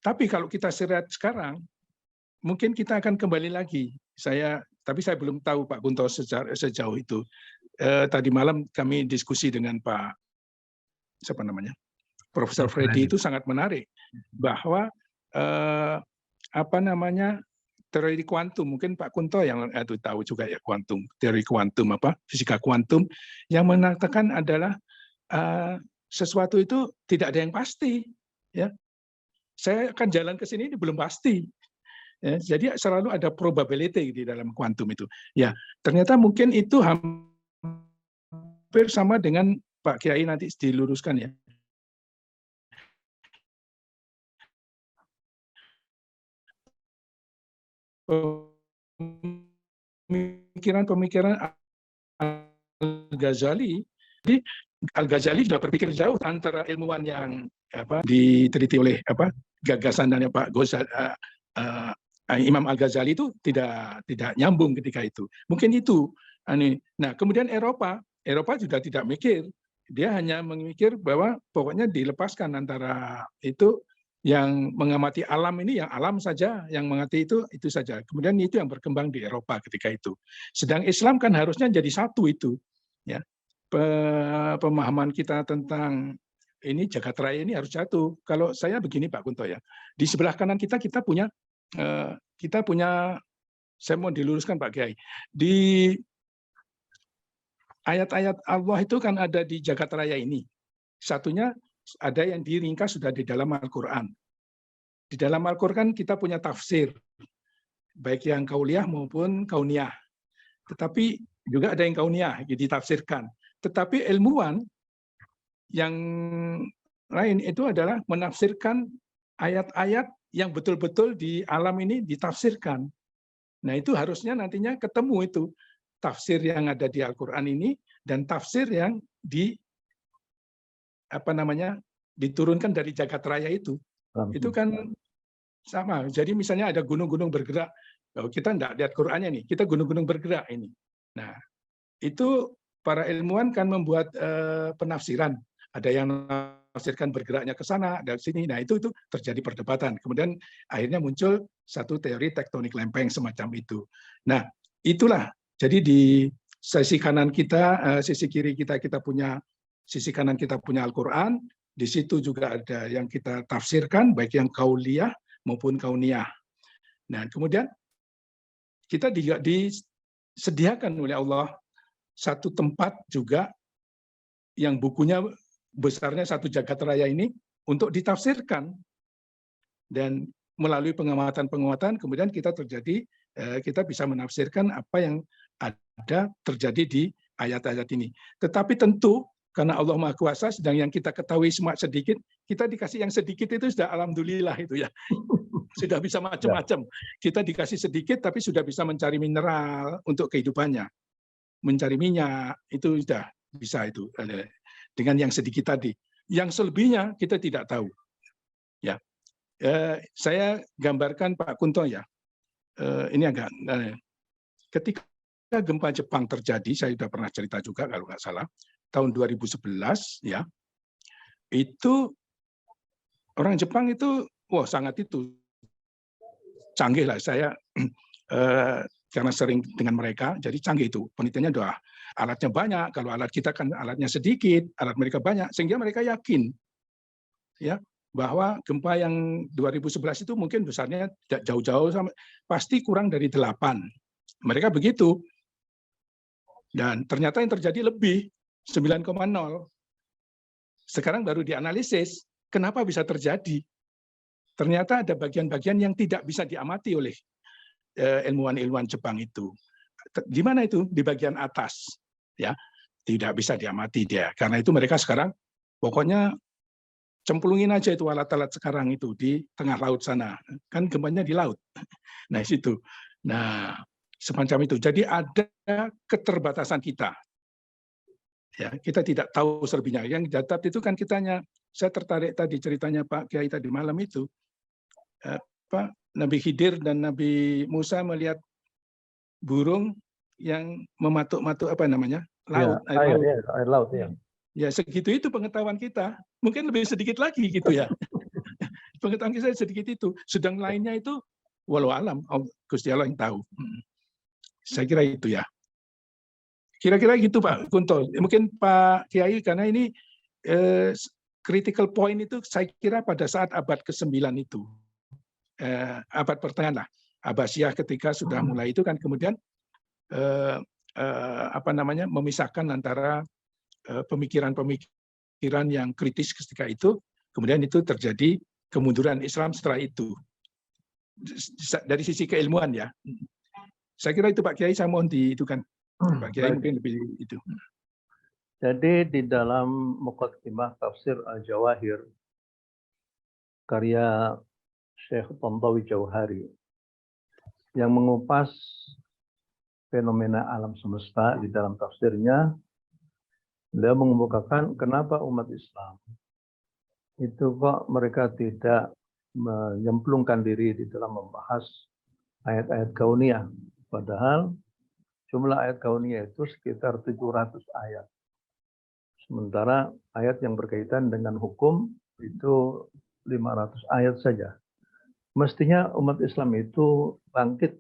tapi kalau kita lihat sekarang mungkin kita akan kembali lagi. Tapi saya belum tahu Pak Kunto sejauh itu. Tadi malam kami diskusi dengan Profesor Freddy itu sangat menarik bahwa teori kuantum, mungkin Pak Kunto yang tahu juga ya teori kuantum fisika kuantum yang mengatakan adalah sesuatu itu tidak ada yang pasti ya. Saya akan jalan ke sini ini belum pasti. Ya, jadi selalu ada probability di dalam kuantum itu. Ya, ternyata mungkin itu hampir sama dengan Pak Kiai nanti diluruskan ya. Pemikiran Al-Ghazali. Jadi Al-Ghazali sudah berpikir jauh antara ilmuwan yang diteliti oleh gagasan dan Pak Imam Al-Ghazali itu tidak nyambung ketika itu. Mungkin itu. Nah, kemudian Eropa juga tidak mikir. Dia hanya memikir bahwa pokoknya dilepaskan antara itu yang mengamati alam ini, yang alam saja, yang mengamati itu saja. Kemudian itu yang berkembang di Eropa ketika itu. Sedang Islam kan harusnya jadi satu itu. Ya, pemahaman kita tentang ini jagat raya ini harus satu. Kalau saya begini Pak Kunto ya, di sebelah kanan kita punya, saya mau diluruskan Pak Kiai, di ayat-ayat Allah itu kan ada di jagat raya ini. Satunya ada yang diringkas sudah di dalam Al-Quran. Di dalam Al-Quran kita punya tafsir, baik yang kauliyah maupun kauniyah. Tetapi juga ada yang kauniyah, ditafsirkan. Tetapi ilmuwan yang lain itu adalah menafsirkan ayat-ayat yang betul-betul di alam ini ditafsirkan. Nah itu harusnya nantinya ketemu itu. Tafsir yang ada di Al-Quran ini dan tafsir yang diturunkan dari jagat raya itu. Itu kan sama. Jadi misalnya ada gunung-gunung bergerak, kita tidak lihat Qurannya nih, kita gunung-gunung bergerak ini. Nah, itu para ilmuwan kan membuat penafsiran. Ada yang menafsirkan bergeraknya ke sana, dari sini. Nah, itu terjadi perdebatan. Kemudian akhirnya muncul satu teori tektonik lempeng semacam itu. Nah, itulah. Jadi di sisi kanan kita, sisi kiri kita punya, sisi kanan kita punya Al-Quran. Di situ juga ada yang kita tafsirkan, baik yang kauliyah maupun kauniyah. Nah, kemudian kita juga disediakan oleh Allah satu tempat juga yang bukunya besarnya satu jagat raya ini untuk ditafsirkan. Dan melalui pengamatan-pengamatan kemudian kita bisa menafsirkan apa yang ada terjadi di ayat-ayat ini. Tetapi tentu karena Allah Maha Kuasa, sedang yang kita ketahui cuma sedikit, kita dikasih yang sedikit itu sudah alhamdulillah itu ya. Sudah bisa macam-macam. Kita dikasih sedikit tapi sudah bisa mencari mineral untuk kehidupannya. Mencari minyak itu sudah bisa itu dengan yang sedikit tadi. Yang selebihnya kita tidak tahu. Ya. Saya gambarkan Pak Kunto ya. Ini agak ketika gempa Jepang terjadi, saya sudah pernah cerita juga kalau nggak salah, tahun 2011 ya. Itu orang Jepang itu sangat itu canggih lah. Saya karena sering dengan mereka, jadi canggih itu. Penelitiannya udah alatnya banyak, kalau alat kita kan alatnya sedikit, alat mereka banyak, sehingga mereka yakin ya bahwa gempa yang 2011 itu mungkin besarnya tidak jauh-jauh, pasti kurang dari 8. Mereka begitu. Dan ternyata yang terjadi lebih, 9,0. Sekarang baru dianalisis, kenapa bisa terjadi. Ternyata ada bagian-bagian yang tidak bisa diamati oleh ilmuwan-ilmuwan Jepang itu. Gimana itu? Di bagian atas. Ya, tidak bisa diamati dia. Karena itu mereka sekarang pokoknya cemplungin aja itu alat-alat sekarang itu di tengah laut sana. Kan gempanya di laut. Nah, situ. Nah, semacam itu. Jadi ada keterbatasan kita. Ya, kita tidak tahu selebihnya. Yang datat itu kan kitanya. Saya tertarik tadi ceritanya Pak Kiai tadi malam itu. Pak Nabi Khidir dan Nabi Musa melihat burung yang mematuk-matuk apa namanya? Laut, ya, air laut ya. Ya, segitu itu pengetahuan kita. Mungkin lebih sedikit lagi gitu ya. Pengetahuan kita sedikit itu. Sedang lainnya itu walau alam, Gusti Allah yang tahu. Saya kira itu ya. Kira-kira gitu Pak Kunto. Mungkin Pak Kiai karena ini critical point itu saya kira pada saat abad ke-9 itu. Abad pertengahan lah. Abbasiyah ketika sudah mulai itu kan kemudian memisahkan antara pemikiran-pemikiran yang kritis ketika itu, kemudian itu terjadi kemunduran Islam setelah itu. Dari sisi keilmuan ya. Saya kira itu Pak Kiai, saya mohon itu kan. Pak Kiai mungkin lebih itu. Jadi di dalam Muqaddimah Tafsir Al-Jawahir karya Syekh Tantawi Jauhari yang mengupas fenomena alam semesta di dalam tafsirnya, beliau mengemukakan kenapa umat Islam itu kok mereka tidak menyemplungkan diri di dalam membahas ayat-ayat kauniyah. Padahal jumlah ayat kauniyah itu sekitar 700 ayat. Sementara ayat yang berkaitan dengan hukum itu 500 ayat saja. Mestinya umat Islam itu bangkit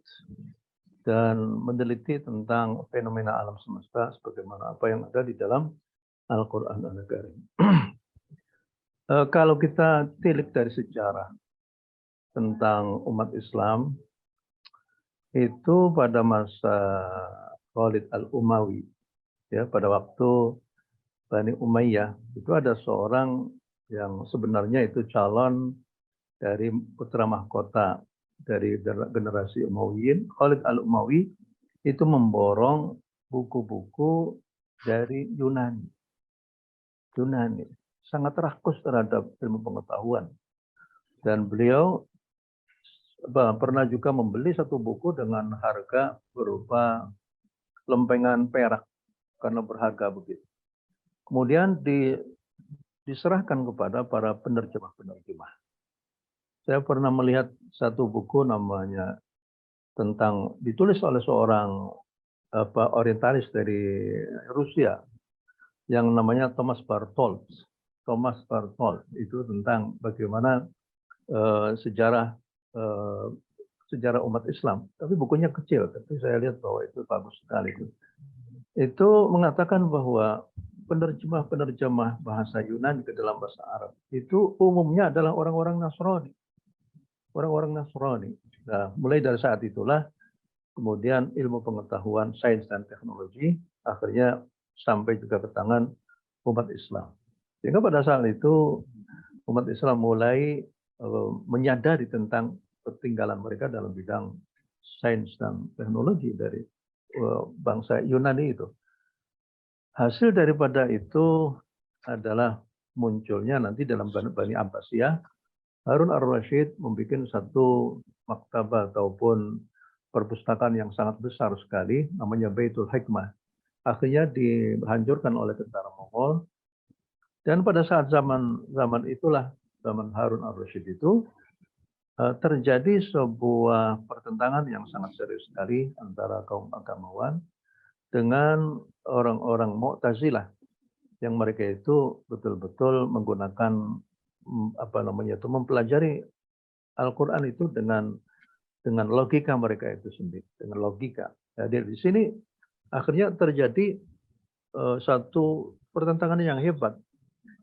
dan meneliti tentang fenomena alam semesta sebagaimana apa yang ada di dalam Al-Quran Al-Karim. Kalau kita tilik dari sejarah tentang umat Islam, itu pada masa Khalid Al-Umawi, ya, pada waktu Bani Umayyah, itu ada seorang yang sebenarnya itu calon dari putra mahkota dari generasi Umayyin. Khalid Al-Umawi itu memborong buku-buku dari Yunani. Sangat rakus terhadap ilmu pengetahuan. Dan beliau pernah juga membeli satu buku dengan harga berupa lempengan perak karena berharga begitu. Kemudian diserahkan kepada para penerjemah-penerjemah. Saya pernah melihat satu buku namanya tentang ditulis oleh seorang orientalis dari Rusia yang namanya Thomas Barthold. Thomas Barthold itu tentang bagaimana sejarah sejarah umat Islam, tapi bukunya kecil, tapi saya lihat bahwa itu bagus sekali. Itu mengatakan bahwa penerjemah bahasa Yunani ke dalam bahasa Arab itu umumnya adalah orang-orang Nasrani. Orang-orang Nasrani. Nah, mulai dari saat itulah kemudian ilmu pengetahuan, sains dan teknologi akhirnya sampai juga ke tangan umat Islam. Sehingga pada saat itu umat Islam mulai menyadari tentang ketinggalan mereka dalam bidang sains dan teknologi dari bangsa Yunani itu. Hasil daripada itu adalah munculnya nanti dalam Bani Abbasiyah, Harun ar-Rasyid membuat satu maktabah ataupun perpustakaan yang sangat besar sekali, namanya Baitul Hikmah. Akhirnya dihancurkan oleh tentara Mongol. Dan pada saat zaman itulah, zaman Harun ar-Rasyid itu, terjadi sebuah pertentangan yang sangat serius sekali antara kaum agamawan dengan orang-orang Mu'tazilah yang mereka itu betul-betul menggunakan mempelajari Al-Quran itu dengan logika mereka itu sendiri, dengan logika. Jadi di sini akhirnya terjadi satu pertentangan yang hebat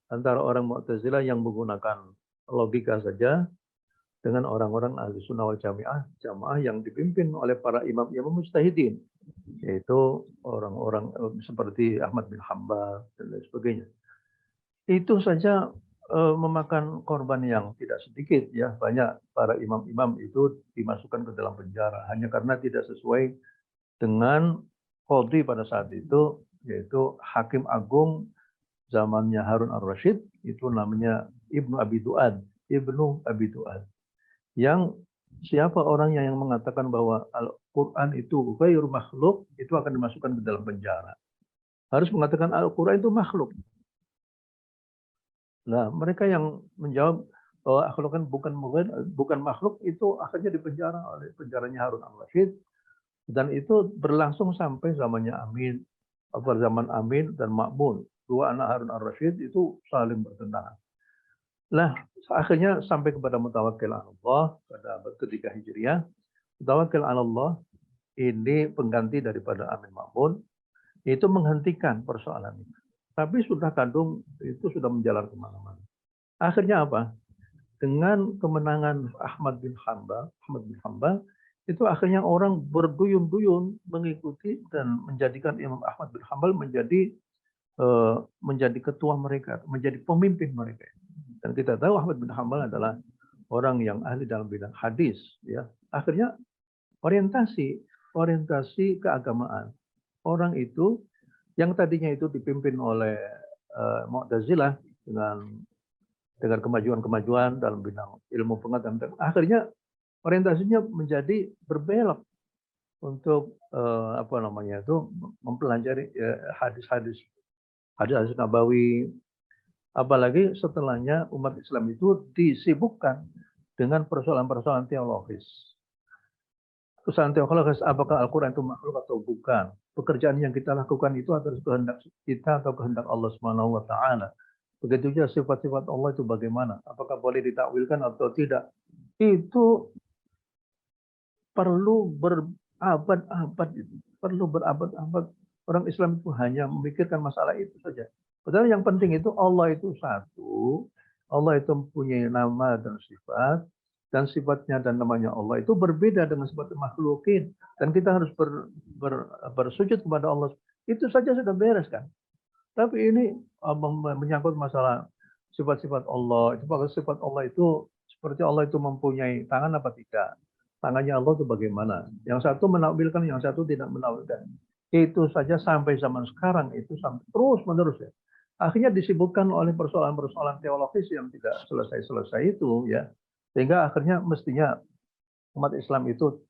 antara orang Mu'tazilah yang menggunakan logika saja dengan orang-orang ahli sunnah wal jamaah yang dipimpin oleh para imam-imam mujtahidin, yaitu orang-orang seperti Ahmad bin Hanbal dan lain sebagainya. Itu saja memakan korban yang tidak sedikit, ya. Banyak para imam-imam itu dimasukkan ke dalam penjara hanya karena tidak sesuai dengan qadhi pada saat itu, yaitu hakim agung zamannya Harun ar-Rasyid, itu namanya Ibnu Abi Du'ad. Yang siapa orangnya yang mengatakan bahwa Al-Quran itu ghairu makhluk, itu akan dimasukkan ke dalam penjara. Harus mengatakan Al-Quran itu makhluk. Nah, mereka yang menjawab bahwa Al-Quran bukan makhluk, itu akhirnya dipenjara oleh penjaranya Harun ar-Rasyid. Dan itu berlangsung sampai zamannya zaman Amin dan Ma'mun. Dua anak Harun ar-Rasyid itu saling bertentangan. Nah, akhirnya sampai kepada Mutawakkil 'ala Allah pada abad ke-3 Hijriah. Mutawakkil 'ala Allah ini pengganti daripada Amin Ma'mun, itu menghentikan persoalan ini. Tapi sudah kandung itu sudah menjalar kemana-mana. Akhirnya apa? Dengan kemenangan Ahmad bin Hanbal, itu akhirnya orang berduyun-duyun mengikuti dan menjadikan Imam Ahmad bin Hanbal menjadi ketua mereka, menjadi pemimpin mereka. Dan kita tahu Ahmad bin Hanbal adalah orang yang ahli dalam bidang hadis, ya. Akhirnya orientasi keagamaan orang itu yang tadinya itu dipimpin oleh Mu'tazilah dengan kemajuan-kemajuan dalam bidang ilmu pengetahuan, akhirnya orientasinya menjadi berbelok untuk mempelajari hadis-hadis Nabawi. Apalagi setelahnya umat Islam itu disibukkan dengan persoalan-persoalan teologis. Persoalan teologis, apakah Al-Quran itu makhluk atau bukan? Pekerjaan yang kita lakukan itu atas kehendak kita atau kehendak Allah Subhanahu wa Ta'ala. Begitu juga sifat-sifat Allah itu bagaimana? Apakah boleh ditakwilkan atau tidak? Itu perlu berabad-abad. Orang Islam itu hanya memikirkan masalah itu saja. Padahal yang penting itu Allah itu satu, Allah itu mempunyai nama dan sifat, dan sifatnya dan namanya Allah itu berbeda dengan sifat makhlukin, dan kita harus bersujud kepada Allah. Itu saja sudah beres kan. Tapi ini menyangkut masalah sifat-sifat Allah. Sifat Allah itu seperti Allah itu mempunyai tangan apa tidak? Tangannya Allah itu bagaimana? Yang satu menakwilkan, yang satu tidak menakwilkan. Itu saja sampai zaman sekarang itu terus menerus, ya. Akhirnya disibukkan oleh persoalan-persoalan teologis yang tidak selesai-selesai itu, ya. Sehingga akhirnya mestinya umat Islam itu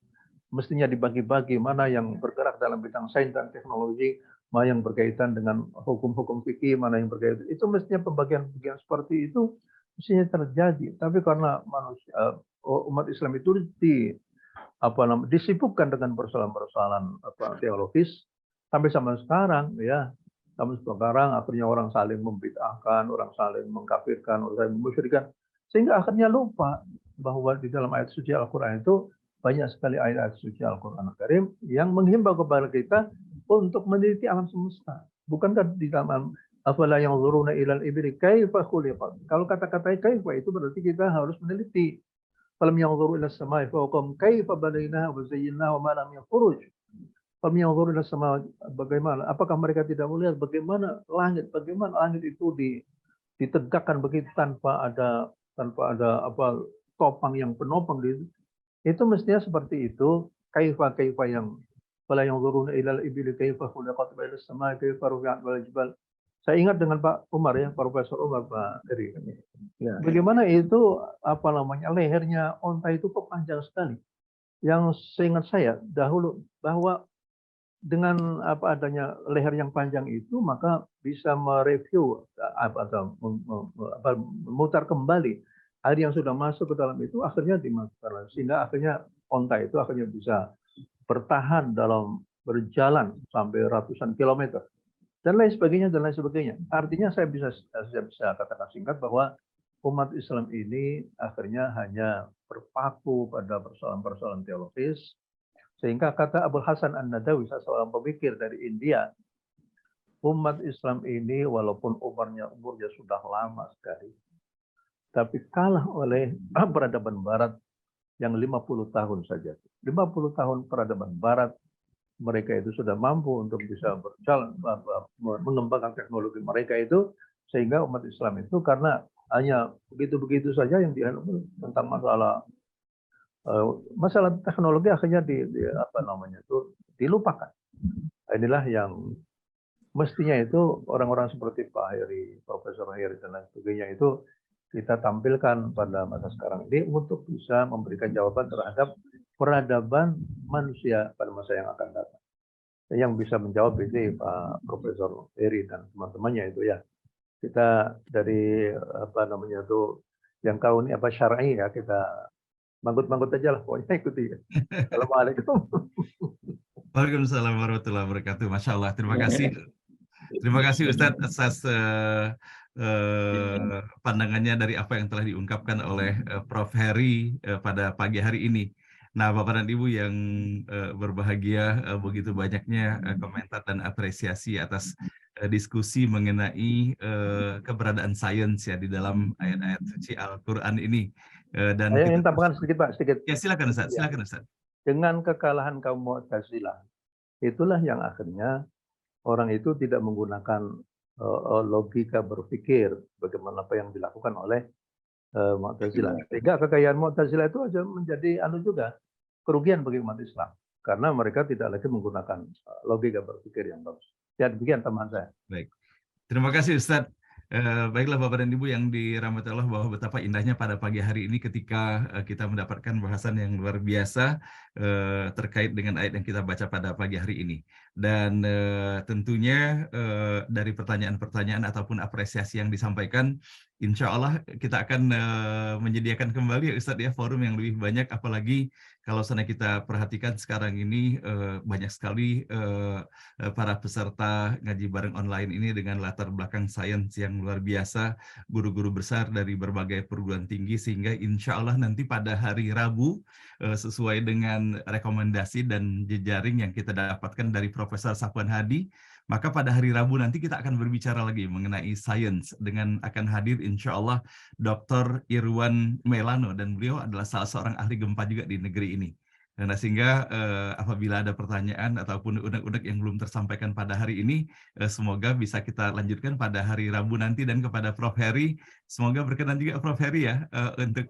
mestinya dibagi-bagi, mana yang bergerak dalam bidang sains dan teknologi, mana yang berkaitan dengan hukum-hukum fikih, mana yang berkaitan. Itu mestinya pembagian-pembagian seperti itu mestinya terjadi. Tapi karena umat Islam itu disibukkan dengan persoalan-persoalan teologis sampai zaman sekarang, ya. Sampai sekarang akhirnya orang saling membid'ahkan, orang saling mengkafirkan, orang saling memusyrikan, sehingga akhirnya lupa bahwa di dalam ayat suci Al-Quran itu banyak sekali ayat-ayat suci Al-Quran Al-Karim yang menghimbau kepada kita untuk meneliti alam semesta. Bukankah di dalam afala yanzuruna ilal ibli kaifa khuliqat. Kalau kata-kata kaifa itu berarti kita harus meneliti. Falam yanzuru ila samai fawqahum kaifa banainaha wa zayyanaha wa ma lam yakhruj. Falam yanzuru ila samai, bagaimana? Apakah mereka tidak melihat bagaimana langit itu ditegakkan begitu tanpa ada apa topang yang penopang itu mestinya seperti itu. Kaifa yang wala yanzuruna ilal ibli kaifa khuliqat wa ila samai kaifa rufi'at wal jibal. Saya ingat dengan Pak Umar ya, Profesor Umar, Pak Eri. Ya, Bagaimana itu lehernya onta itu kok panjang sekali. Yang seingat saya dahulu bahwa dengan adanya leher yang panjang itu maka bisa mereview memutar kembali air yang sudah masuk ke dalam itu akhirnya dimasukkan lagi, sehingga akhirnya onta itu akhirnya bisa bertahan dalam berjalan sampai ratusan kilometer. Dan lain sebagainya. Artinya saya bisa katakan singkat bahwa umat Islam ini akhirnya hanya berpaku pada persoalan-persoalan teologis, sehingga kata Abul Hasan An-Nadawi, seorang pemikir dari India, umat Islam ini walaupun umurnya sudah lama sekali, tapi kalah oleh peradaban Barat yang 50 tahun saja. 50 tahun peradaban Barat, mereka itu sudah mampu untuk bisa berjalan, mengembangkan teknologi mereka itu, sehingga umat Islam itu karena hanya begitu-begitu saja yang tentang masalah teknologi akhirnya dilupakan. Inilah yang mestinya itu orang-orang seperti Pak Heri, Profesor Heri dan lain sebagainya itu kita tampilkan pada masa sekarang ini untuk bisa memberikan jawaban terhadap peradaban manusia pada masa yang akan datang. Yang bisa menjawab ini Pak Profesor Heri dan teman-temannya itu ya. Kita dari yang kau ini syar'i ya, kita manggut-manggut aja lah, pokoknya ikuti. Assalamualaikum. Waalaikumsalam warahmatullahi wabarakatuh. Masya Allah, terima kasih. Terima kasih Ustadz atas pandangannya dari apa yang telah diungkapkan oleh Prof. Heri pada pagi hari ini. Nah, Bapak dan Ibu yang berbahagia, begitu banyaknya komentar dan apresiasi atas diskusi mengenai keberadaan sains ya di dalam ayat-ayat suci Al-Quran ini. Dan saya ingin tambahkan sedikit Pak, sedikit. Ya, silakan Ustaz, silakan Ustaz. Dengan kekalahan kaum Mu'tazilah, itulah yang akhirnya orang itu tidak menggunakan logika berpikir bagaimana apa yang dilakukan oleh Mu'tazilah. Sehingga kekayaan Mu'tazilah itu aja menjadi juga kerugian bagi umat Islam karena mereka tidak lagi menggunakan logika berpikir yang bagus. Ya, demikian teman saya. Baik. Terima kasih Ustadz. Baiklah Bapak dan Ibu yang dirahmati Allah, bahwa betapa indahnya pada pagi hari ini ketika kita mendapatkan bahasan yang luar biasa terkait dengan ayat yang kita baca pada pagi hari ini. Dan tentunya dari pertanyaan-pertanyaan ataupun apresiasi yang disampaikan, insya Allah kita akan menyediakan kembali ya Ustadz ya, forum yang lebih banyak, apalagi kalau sana kita perhatikan sekarang ini banyak sekali para peserta ngaji bareng online ini dengan latar belakang sains yang luar biasa, guru-guru besar dari berbagai perguruan tinggi, sehingga insya Allah nanti pada hari Rabu sesuai dengan rekomendasi dan jejaring yang kita dapatkan dari Profesor Safwan Hadi, maka pada hari Rabu nanti kita akan berbicara lagi mengenai sains dengan akan hadir insya Allah Dr. Irwan Melano, dan beliau adalah salah seorang ahli gempa juga di negeri ini. Nah, sehingga apabila ada pertanyaan ataupun unek-unek yang belum tersampaikan pada hari ini, semoga bisa kita lanjutkan pada hari Rabu nanti. Dan kepada Prof. Heri, semoga berkenan juga Prof. Heri ya untuk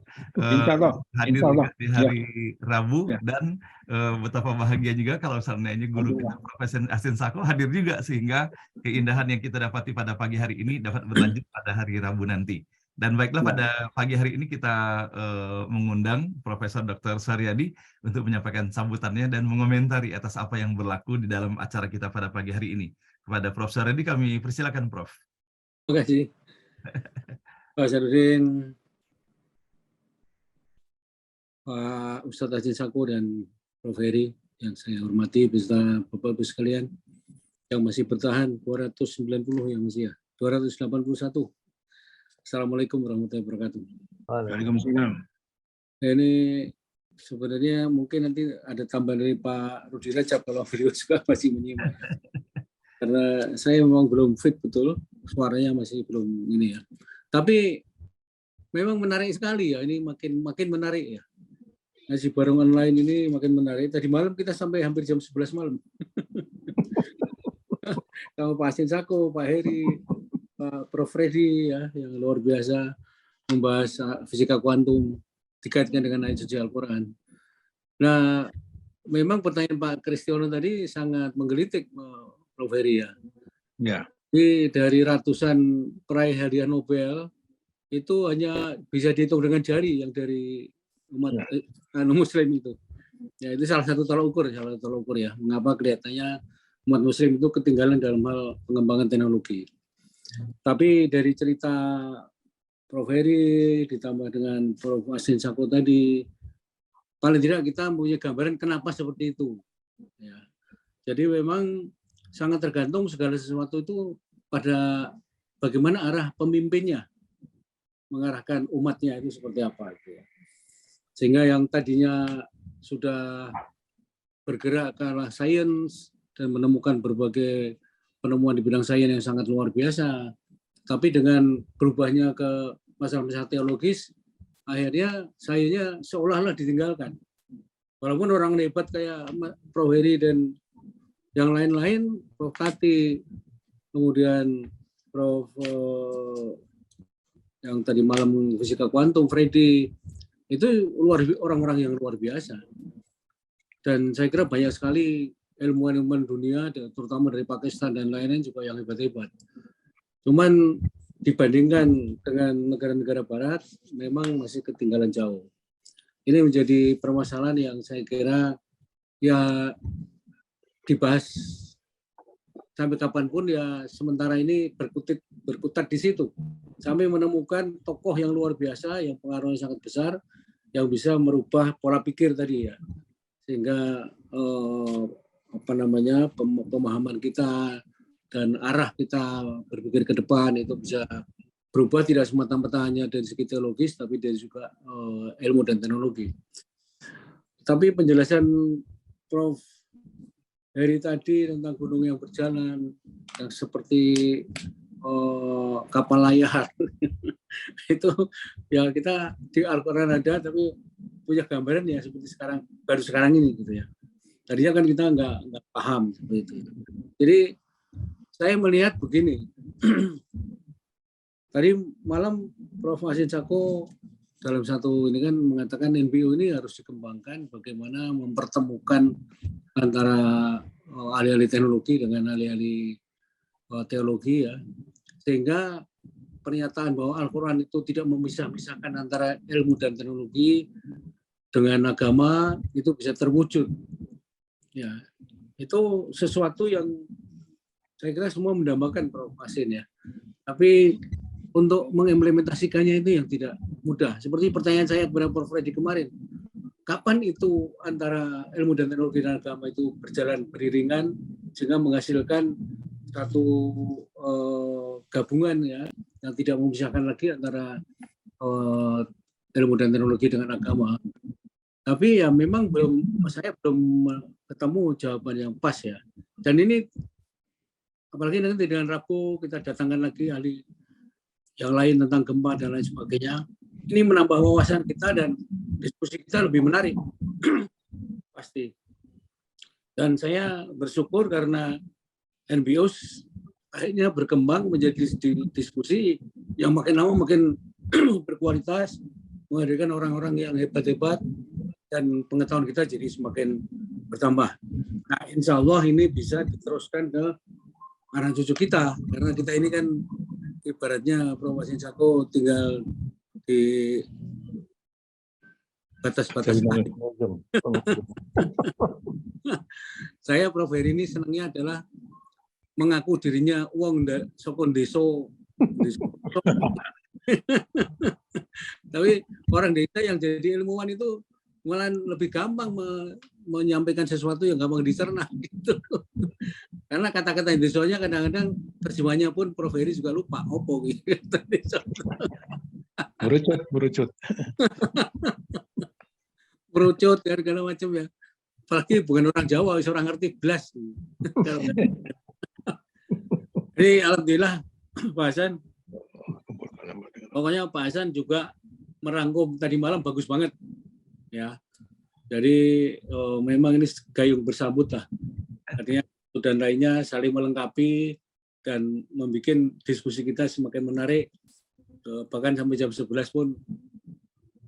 hadir juga di hari Rabu. Dan betapa bahagia juga kalau seandainya guru kita Prof. Ahsin Sakho hadir juga, sehingga keindahan yang kita dapati pada pagi hari ini dapat berlanjut pada hari Rabu nanti. Dan baiklah, pada pagi hari ini kita mengundang Profesor Dr. Suharyadi untuk menyampaikan sambutannya dan mengomentari atas apa yang berlaku di dalam acara kita pada pagi hari ini. Kepada Prof. Suharyadi kami persilakan, Prof. Terima kasih Pak Syarudin, Pak Ustadz Ahsin Sakho dan Prof. Heri yang saya hormati, beserta Bapak-Ibu sekalian yang masih bertahan 290 yang masih ya 281. Assalamualaikum warahmatullahi wabarakatuh. Waalaikumsalam. Ini sebenarnya mungkin nanti ada tambahan dari Pak Rudi Rajab kalau beliau juga masih menyimak. Karena saya memang belum fit betul, suaranya masih belum ini ya. Tapi memang menarik sekali ya, ini makin menarik ya. Ngaji bareng online ini makin menarik. Tadi malam kita sampai hampir jam 11 malam. Sama Pak Hasin Sako, Pak Heri, Pak Prof. Freddy ya, yang luar biasa membahas fisika kuantum dikaitkan dengan ayat suci Al-Quran. Nah, memang pertanyaan Pak Kristiono tadi sangat menggelitik, Prof. Heri ya. Ya. Jadi dari ratusan peraih hadiah Nobel itu hanya bisa dihitung dengan jari yang dari umat Muslim itu. Ya, itu salah satu tolak ukur ya. Mengapa kelihatannya umat Muslim itu ketinggalan dalam hal pengembangan teknologi. Tapi dari cerita Prof. Heri ditambah dengan Prof. Hasin Sako tadi, paling tidak kita punya gambaran kenapa seperti itu. Ya. Jadi memang sangat tergantung segala sesuatu itu pada bagaimana arah pemimpinnya mengarahkan umatnya itu seperti apa itu ya. Sehingga yang tadinya sudah bergerak ke arah sains dan menemukan berbagai penemuan di bidang sains yang sangat luar biasa, tapi dengan berubahnya ke masalah-masalah teologis, akhirnya sainsnya seolah-olah ditinggalkan. Walaupun orang hebat kayak Prof. Heri dan yang lain-lain, Prof. Tati, kemudian Prof. Yang tadi malam fisika kuantum, Freddy, itu orang-orang yang luar biasa. Dan saya kira banyak sekali ilmuwan-ilmuwan dunia, terutama dari Pakistan dan lain-lain juga yang hebat-hebat. Cuman dibandingkan dengan negara-negara barat, memang masih ketinggalan jauh. Ini menjadi permasalahan yang saya kira ya dibahas sampai kapanpun ya, sementara ini berkutat di situ. Sampai menemukan tokoh yang luar biasa, yang pengaruhnya sangat besar, yang bisa merubah pola pikir tadi ya. Sehingga pemahaman kita dan arah kita berpikir ke depan itu bisa berubah, tidak semata-mata hanya dari segi teologis, tapi dari juga ilmu dan teknologi. Tapi penjelasan Prof. Heri tadi tentang gunung yang berjalan, yang seperti kapal layar, itu ya kita di Al-Quran ada, tapi punya gambaran ya seperti baru sekarang ini gitu ya. Tadinya kan kita nggak paham seperti itu. Jadi saya melihat begini, tadi malam Prof. Hasin Sako dalam satu ini kan mengatakan NPO ini harus dikembangkan bagaimana mempertemukan antara ahli-ahli teknologi dengan ahli-ahli teologi ya, sehingga pernyataan bahwa Al-Quran itu tidak memisah-misahkan antara ilmu dan teknologi dengan agama itu bisa terwujud. Ya, itu sesuatu yang saya kira semua mendambakan Prof. Hasin ya. Tapi untuk mengimplementasikannya itu yang tidak mudah. Seperti pertanyaan saya kepada Prof. Freddy kemarin, kapan itu antara ilmu dan teknologi dan agama itu berjalan beriringan sehingga menghasilkan satu gabungan ya, yang tidak memisahkan lagi antara ilmu dan teknologi dengan agama. Tapi ya memang saya belum ketemu jawaban yang pas ya. Dan ini apalagi nanti dengan Rabu kita datangkan lagi ahli yang lain tentang gempa dan lain sebagainya. Ini menambah wawasan kita dan diskusi kita lebih menarik. Pasti. Dan saya bersyukur karena NBOs akhirnya berkembang menjadi diskusi yang makin lama makin berkualitas, menghadirkan orang-orang yang hebat-hebat, dan pengetahuan kita jadi semakin bertambah. Nah, insya Allah ini bisa diteruskan ke anak cucu kita, karena kita ini kan ibaratnya Prof. Hasin Sako tinggal di batas-batas. Saya Prof. Heri ini senangnya adalah mengaku dirinya uang sokon deso. Tapi orang desa yang jadi ilmuwan itu malah lebih gampang menyampaikan sesuatu yang gampang dicerna gitu. Karena kata-kata Indonesia kadang-kadang terjemahnya pun Prof. Heri juga lupa opo gitu. kerucut dan segala macam ya. Apalagi bukan orang Jawa, orang ngerti blas. Jadi alhamdulillah Pak Hasan, pokoknya Pak Hasan juga merangkum tadi malam bagus banget ya. Jadi memang ini gayung bersambut lah. Artinya satu dan lainnya saling melengkapi dan membuat diskusi kita semakin menarik. Bahkan sampai jam 11 pun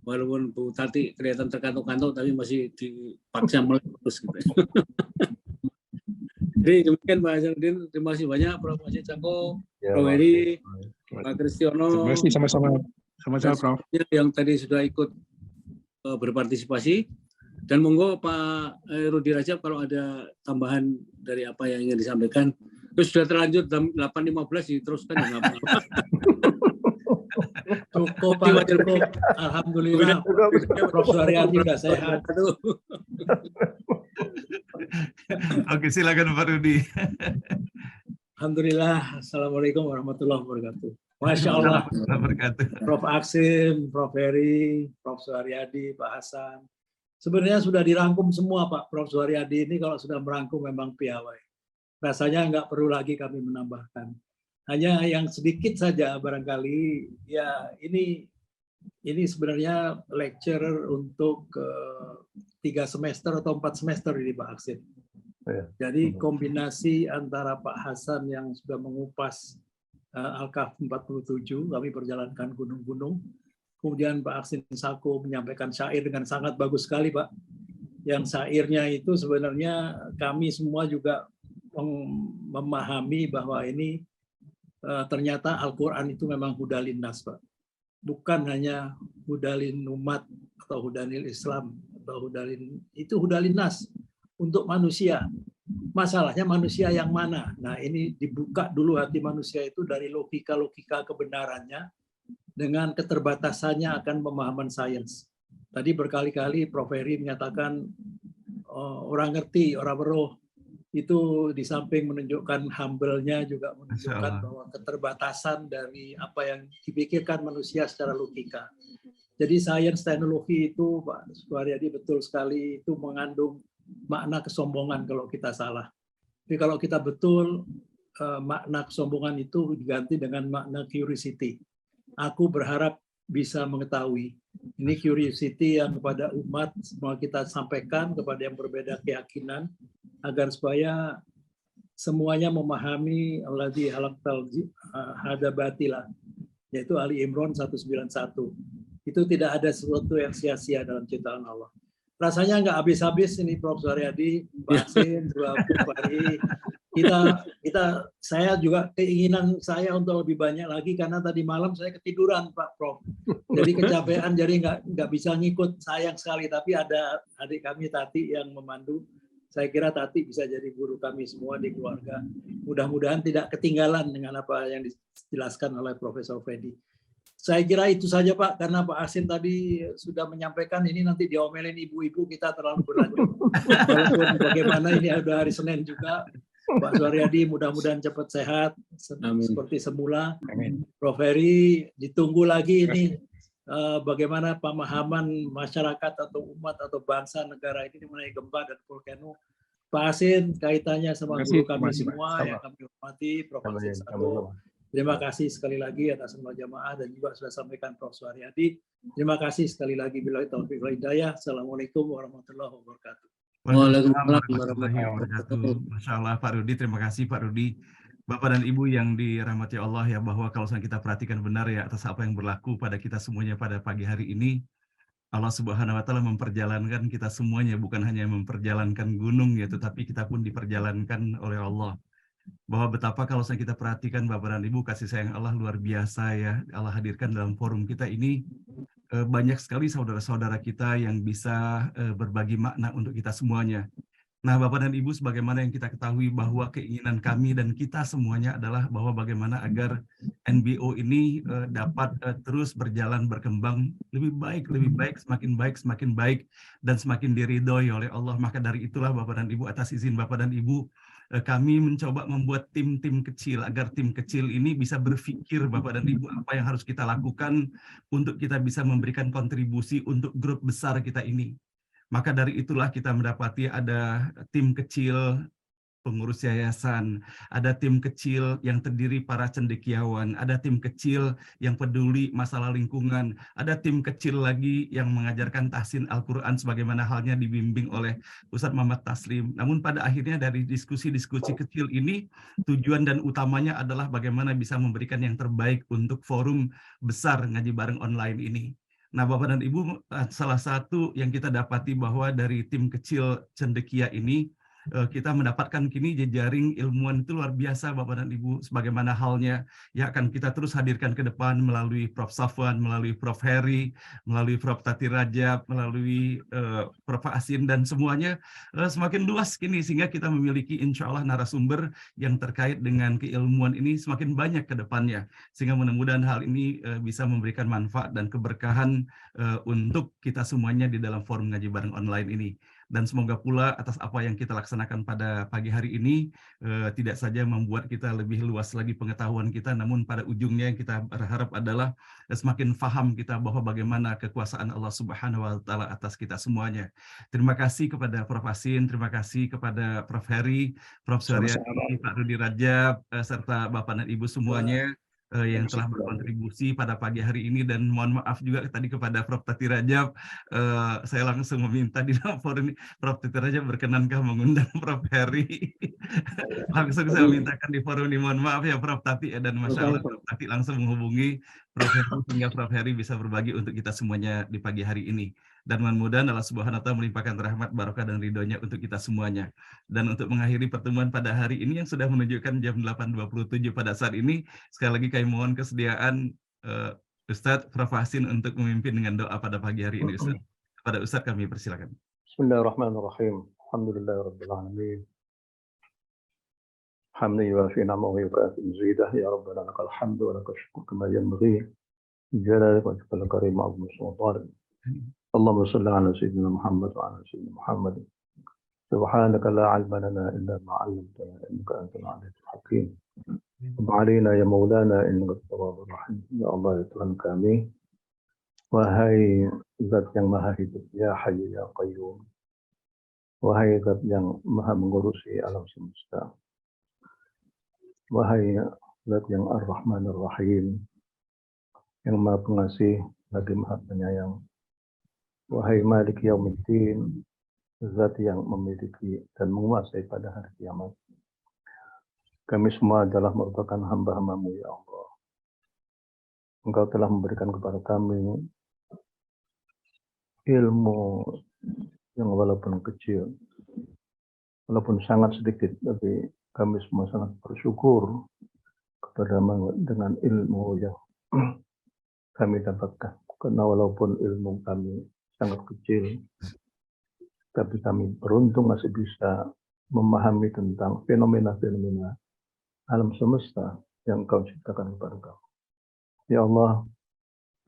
walaupun Bu Tati kelihatan terkantuk-kantuk tapi masih dipaksa melek terus gitu. Jadi demikian Pak Hasanuddin, terima kasih banyak Prof. Masih Cangko, Prof. Heri, Pak Kristiono. Terima kasih sama-sama. Sama-sama Prof. Yang tadi sudah ikut berpartisipasi. Dan monggo Pak Rudi Rajab kalau ada tambahan dari apa yang ingin disampaikan. Terus sudah terlanjur jam 8.15 diteruskan ya nggak apa-apa. Cukup Pak, cukup. Alhamdulillah. Prof. Suharyadi sudah sehat. Oke, silakan Pak Rudi. Alhamdulillah. Assalamualaikum warahmatullahi wabarakatuh. Masya Allah. Prof. Aksim, Prof. Heri, Prof. Suharyadi, Pak Hasan. Sebenarnya sudah dirangkum semua Pak. Prof. Suharyadi ini kalau sudah merangkum memang piawai. Rasanya nggak perlu lagi kami menambahkan. Hanya yang sedikit saja barangkali, ya ini sebenarnya lecture untuk 3 semester atau 4 semester ini Pak Aksim. Jadi kombinasi antara Pak Hasan yang sudah mengupas Al-Kahf 47, kami perjalankan gunung-gunung, kemudian Pak Aksin Sako menyampaikan syair dengan sangat bagus sekali Pak. Yang syairnya itu sebenarnya kami semua juga memahami bahwa ini ternyata Al-Quran itu memang hudalin nas Pak. Bukan hanya hudalin umat atau hudalin Islam atau hudalin nas untuk manusia. Masalahnya manusia yang mana? Nah ini dibuka dulu hati manusia itu dari logika-logika kebenarannya dengan keterbatasannya akan pemahaman sains. Tadi berkali-kali Prof. Heri menyatakan orang ngerti, orang beruh. Itu di samping menunjukkan humble-nya juga menunjukkan bahwa keterbatasan dari apa yang dipikirkan manusia secara logika. Jadi sains teknologi itu Pak Suharyadi betul sekali itu mengandung makna kesombongan kalau kita salah. Tapi kalau kita betul makna kesombongan itu diganti dengan makna curiosity. Aku berharap bisa mengetahui. Ini curiosity yang kepada umat semua kita sampaikan kepada yang berbeda keyakinan agar supaya semuanya memahami alladzi halaqtal hada batila, yaitu Ali Imran 191. Itu tidak ada sesuatu yang sia-sia dalam ciptaan Allah. Rasanya nggak habis-habis ini Prof. Suharyadi, Pak Aksin, Pak Heri. Saya juga keinginan saya untuk lebih banyak lagi karena tadi malam saya ketiduran Pak Prof. Jadi kecapean, jadi nggak bisa ngikut, sayang sekali. Tapi ada adik kami Tati yang memandu. Saya kira Tati bisa jadi guru kami semua di keluarga. Mudah-mudahan tidak ketinggalan dengan apa yang dijelaskan oleh Profesor Freddy. Saya kira itu saja Pak, karena Pak Aksin tadi sudah menyampaikan ini nanti diomelin ibu-ibu kita terlalu berlanjut. Walaupun bagaimana ini ada hari Senin juga. Pak Suharyadi mudah-mudahan cepat sehat seperti semula. Amin. Prof. Heri ditunggu lagi ini bagaimana pemahaman masyarakat atau umat atau bangsa negara ini mengenai gempa dan volcano. Pak Aksin kaitannya sama guru kami semua yang kami hormati, Prof. Aksin Sako. Terima kasih sekali lagi atas semua jamaah dan juga sudah sampaikan Prof. Suharyadi. Terima kasih sekali lagi. Billahi taufiq wal hidayah. Assalamualaikum warahmatullahi wabarakatuh. Waalaikumsalam warahmatullahi wabarakatuh. Masya Allah Pak Rudi, terima kasih Pak Rudi. Bapak dan Ibu yang dirahmati Allah ya, bahwa kalau kita perhatikan benar ya atas apa yang berlaku pada kita semuanya pada pagi hari ini, Allah Subhanahu wa Ta'ala memperjalankan kita semuanya, bukan hanya memperjalankan gunung ya, tetapi kita pun diperjalankan oleh Allah. Bahwa betapa kalau kita perhatikan Bapak dan Ibu, kasih sayang Allah luar biasa ya, Allah hadirkan dalam forum kita ini banyak sekali saudara-saudara kita yang bisa berbagi makna untuk kita semuanya. Nah, Bapak dan Ibu, sebagaimana yang kita ketahui bahwa keinginan kami dan kita semuanya adalah bahwa bagaimana agar NBO ini dapat terus berjalan, berkembang lebih baik, semakin baik, dan semakin diridhoi oleh Allah. Maka dari itulah Bapak dan Ibu, atas izin Bapak dan Ibu, kami mencoba membuat tim-tim kecil, agar tim kecil ini bisa berpikir Bapak dan Ibu apa yang harus kita lakukan untuk kita bisa memberikan kontribusi untuk grup besar kita ini. Maka dari itulah kita mendapati ada tim kecil pengurus yayasan, ada tim kecil yang terdiri para cendekiawan, ada tim kecil yang peduli masalah lingkungan, ada tim kecil lagi yang mengajarkan tahsin Al-Quran sebagaimana halnya dibimbing oleh Ustadz Muhammad Taslim. Namun pada akhirnya dari diskusi-diskusi kecil ini, tujuan dan utamanya adalah bagaimana bisa memberikan yang terbaik untuk forum besar ngaji bareng online ini. Nah, Bapak dan Ibu, salah satu yang kita dapati bahwa dari tim kecil cendekia ini, kita mendapatkan kini jejaring ilmuwan itu luar biasa Bapak dan Ibu, sebagaimana halnya yang akan kita terus hadirkan ke depan melalui Prof. Safwan, melalui Prof. Heri, melalui Prof. Tati Rajab, melalui Prof. Asin, dan semuanya semakin luas kini sehingga kita memiliki insya Allah narasumber yang terkait dengan keilmuan ini semakin banyak ke depannya, sehingga mudah-mudahan hal ini bisa memberikan manfaat dan keberkahan untuk kita semuanya di dalam forum ngaji bareng online ini. Dan semoga pula atas apa yang kita laksanakan pada pagi hari ini tidak saja membuat kita lebih luas lagi pengetahuan kita, namun pada ujungnya yang kita berharap adalah semakin paham kita bahwa bagaimana kekuasaan Allah Subhanahu wa Ta'ala atas kita semuanya. Terima kasih kepada Prof. Asin, terima kasih kepada Prof. Heri, Prof. Suryadi, Pak Rudi Rajab, serta Bapak dan Ibu semuanya yang telah berkontribusi pada pagi hari ini, dan mohon maaf juga tadi kepada Prof. Tati Rajab, saya langsung meminta di dalam forum ini, Prof. Tati Rajab berkenankah mengundang Prof. Heri? Langsung saya mintakan di forum ini, mohon maaf ya Prof. Tati, dan Masya Allah Prof. Tati langsung menghubungi Prof. Heri sehingga Prof. Heri bisa berbagi untuk kita semuanya di pagi hari ini. Dan mudah-mudahan Allah Subhanahu wa Ta'ala melimpahkan rahmat, barokah, dan ridhonya untuk kita semuanya. Dan untuk mengakhiri pertemuan pada hari ini yang sudah menunjukkan jam 8.27 pada saat ini, sekali lagi kami mohon kesediaan Ustadz Prof. Asin untuk memimpin dengan doa pada pagi hari ini, Ustadz. Kepada Ustadz kami persilakan. Bismillahirrahmanirrahim. Alhamdulillahirabbil alamin. Hamdan yuwafi ni'amahu wa yukafi mazidah, ya Rabbana lakal hamdu wa lakal syukru kama yanbaghi li jalalika wa wajhika karim ma'zum sultanik. Allahumma shalli ala sayyidina Muhammad wa ala sayyidina Muhammad. Subhanaka la 'ilma lana illa ma 'allamtana innaka antal 'alimul hakim. Ba'alina ya Maulana innaka at-tawwabur rahim. Ya Allah, ya Tuhan kami, wahai Zat yang Maha Hidup, ya Hayyu ya Qayyum, wahai Zat yang Maha mengurusi alam semesta, wahai Zat yang Ar-Rahman Ar-Rahim, yang Maha Pengasih lagi Maha Penyayang, wahai Malik Yaumiddin, Zat yang memiliki dan menguasai pada hari kiamat. Kami semua adalah merupakan hamba-hamba-Mu, ya Allah. Engkau telah memberikan kepada kami ilmu yang walaupun kecil, walaupun sangat sedikit, tapi kami semua sangat bersyukur kepada-Mu dengan ilmu yang kami dapatkan. Karena walaupun ilmu kami sangat kecil, tapi kami beruntung masih bisa memahami tentang fenomena-fenomena alam semesta yang Kau ciptakan kepada kami. Ya Allah,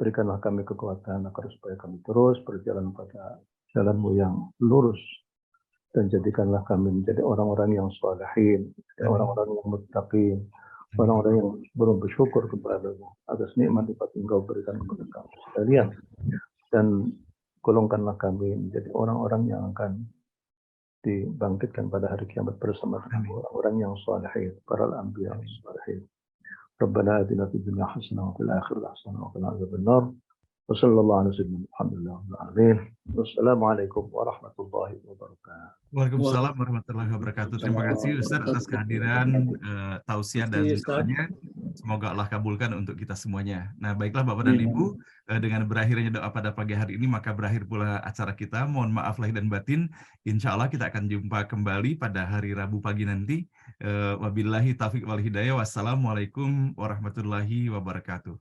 berikanlah kami kekuatan agar supaya kami terus berjalan pada jalan-Mu yang lurus, dan jadikanlah kami menjadi orang-orang yang sholihin, orang-orang yang muttaqin, orang-orang yang bersyukur kepada-Mu atas nikmat-nikmat yang Kau berikan kepada kami sekalian, dan golongkanlah kami menjadi orang-orang yang akan dibangkitkan pada hari kiamat bersama orang yang sholihin, para anbiya sholihin. Rabbana atina fid dunya hasanah wa fil akhirati hasanah wa qina adzabannar. Wa sallallahu ala sayyidina Muhammadin. Wassalamualaikum warahmatullahi wabarakatuh. Waalaikumsalam warahmatullahi wabarakatuh. Terima kasih Ustaz atas kehadiran, tausiah dan doanya. Semoga Allah kabulkan untuk kita semuanya. Nah, baiklah Bapak dan Ibu, dengan berakhirnya doa pada pagi hari ini, maka berakhir pula acara kita. Mohon maaf lahir dan batin. Insya Allah kita akan jumpa kembali pada hari Rabu pagi nanti. Wabillahi taufiq wal hidayah. Wassalamualaikum warahmatullahi wabarakatuh.